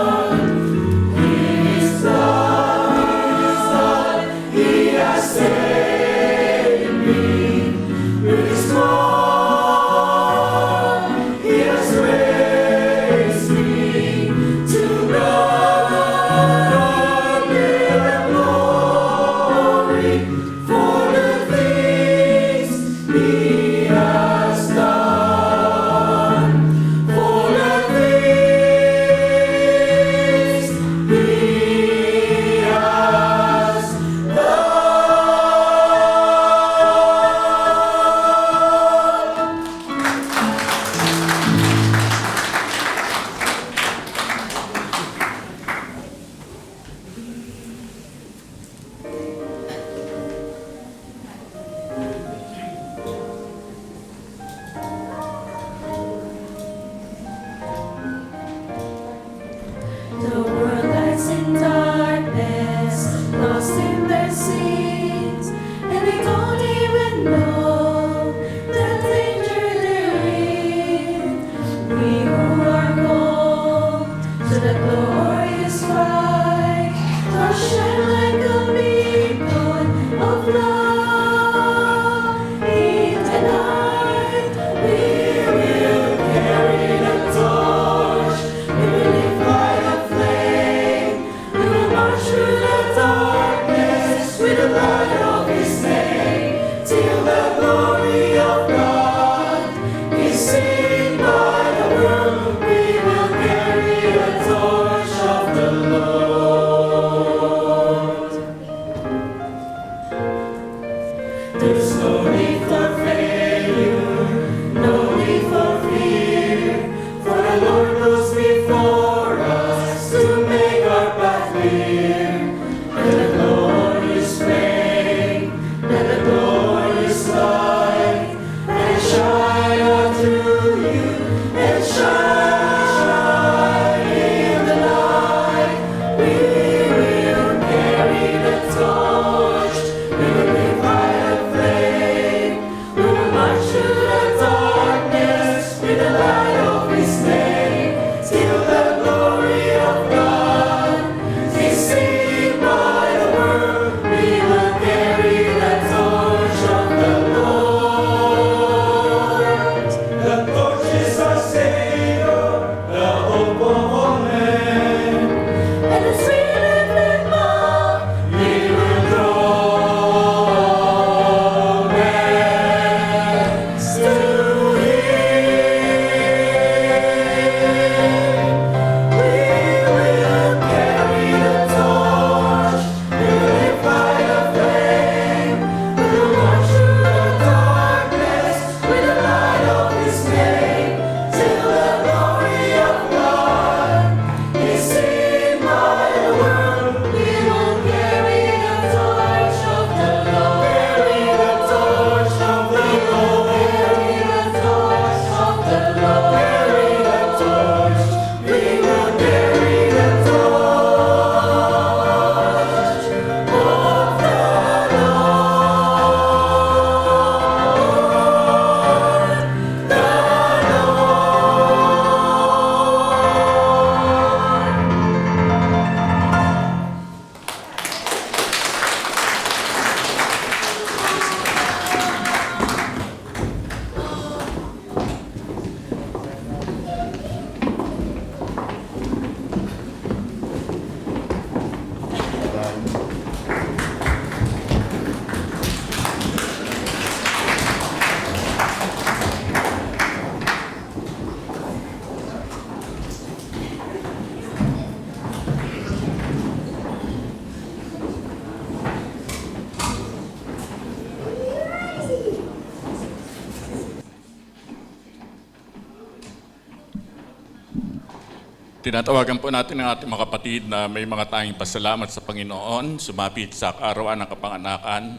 Tinatawagan po natin ang ating mga kapatid na may mga tanging pasalamat sa Panginoon, sumapit sa kaarawan ng kapanganakan,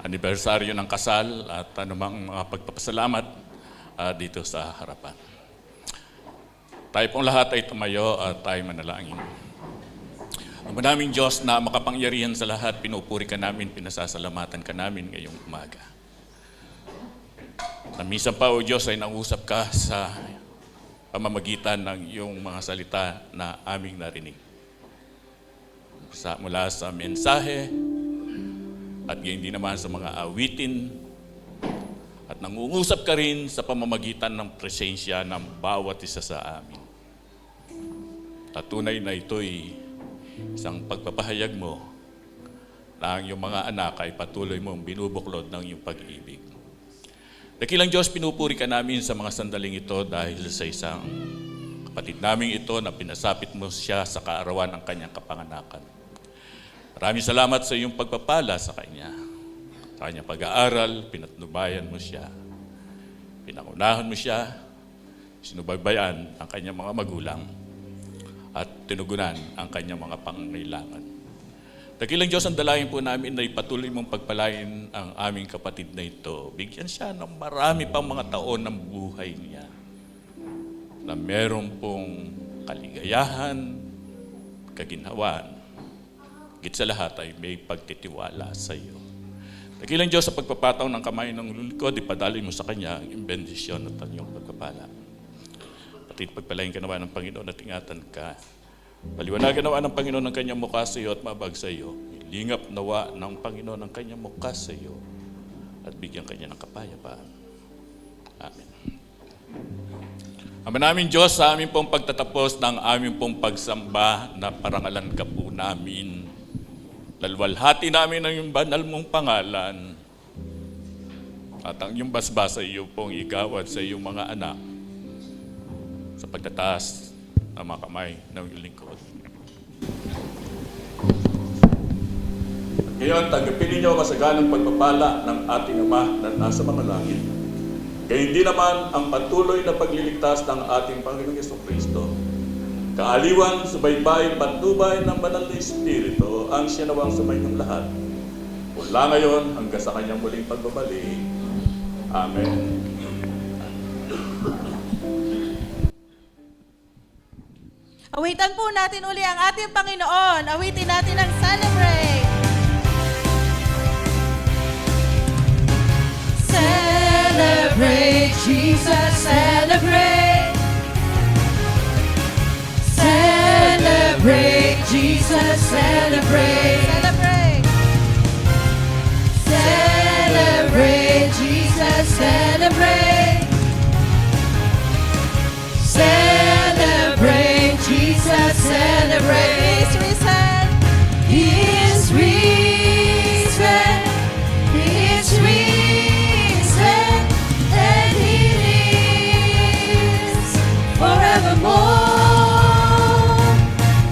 anibersaryo ng kasal at anumang mga pagpapasalamat dito sa harapan. Tayo pong lahat ay tumayo at tayo manalangin. Ang manaming Diyos na makapangyarihan sa lahat, pinupuri ka namin, pinasasalamatan ka namin ngayong umaga. Na minsan pa, O Diyos, ay nangusap ka sa pamamagitan ng iyong mga salita na aming narinig. Mula sa mensahe at gayon din naman sa mga awitin at nangungusap ka rin sa pamamagitan ng presensya ng bawat isa sa amin. At tunay na ito'y isang pagpapahayag mo na ang iyong mga anak ay patuloy mong binubuklod ng iyong pag-ibig. Dakilang Diyos, pinupuri ka namin sa mga sandaling ito dahil sa isang kapatid namin ito na pinasapit mo siya sa kaarawan ng kanyang kapanganakan. Maraming salamat sa iyong pagpapala sa kanya. Sa kanyang pag-aaral, pinatnubayan mo siya. Pinangunahan mo siya, sinubaybayan ang kanyang mga magulang at tinugunan ang kanyang mga pangangailangan. Dakilang Diyos, ang dalangin po namin na ipatuloy mong pagpalain ang aming kapatid na ito. Bigyan siya ng marami pang mga taon ng buhay niya na meron pong kaligayahan, kaginhawaan. Higit sa lahat ay may pagtitiwala sa iyo. Dakilang Diyos, sa pagpapataw ng kamay ng lingkod, ipadali mo sa kanya ang bendisyon at ang iyong pagpapala. Pati pagpalain ka naman ng Panginoon at ingatan ka. Paliwanagan nawa ng Panginoon ang kanyang mukha sa iyo at mabag sa iyo. Ilingap nawa ng Panginoon ang kanyang mukha sa iyo at bigyan kanya ng kapayapaan. Amen. Ama namin Diyos, sa amin pong pagtatapos ng aming pong pagsamba na parangalan ka po namin. Lalwalhati namin ang iyong banal mong pangalan at ang iyong basbas sa iyo pong igawad sa iyong mga anak sa pagtataas ng mga kamay ng iyong lingkod. Ngayon, tanggapin ninyo masaganang pagpapala ng ating Ama na nasa mga langit. Kaya hindi naman ang patuloy na pagliligtas ng ating Panginoong Jesucristo, kaaliwan, subaybay, patnubay ng banal na Espiritu, ang sinawang sumayin ng lahat. Mula ngayon hanggang sa kanyang muling pagbabalik. Amen. Awitan po natin uli ang ating Panginoon. Awitin natin ang Celebrate. Celebrate, Jesus, celebrate. Celebrate, Jesus, celebrate. Celebrate. Celebrate, Jesus, celebrate. Celebrate, Jesus, celebrate. He is risen. He is risen. He is risen. And He lives forevermore.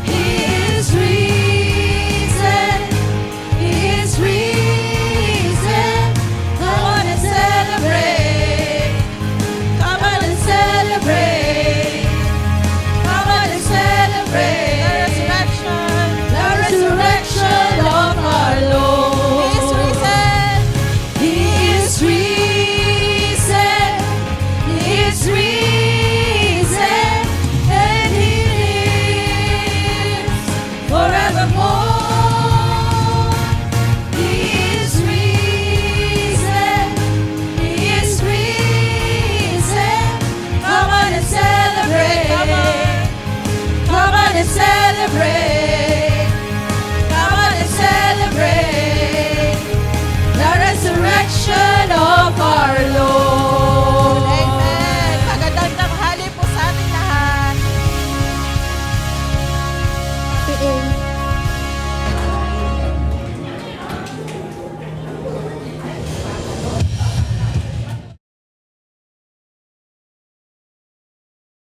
He is risen. He is risen. Come on and celebrate. Come on and celebrate. Come on and celebrate. The resurrection of our Lord. He is risen. He is risen. And He lives forevermore. He is risen. He is risen. Come on and celebrate. Come on and celebrate.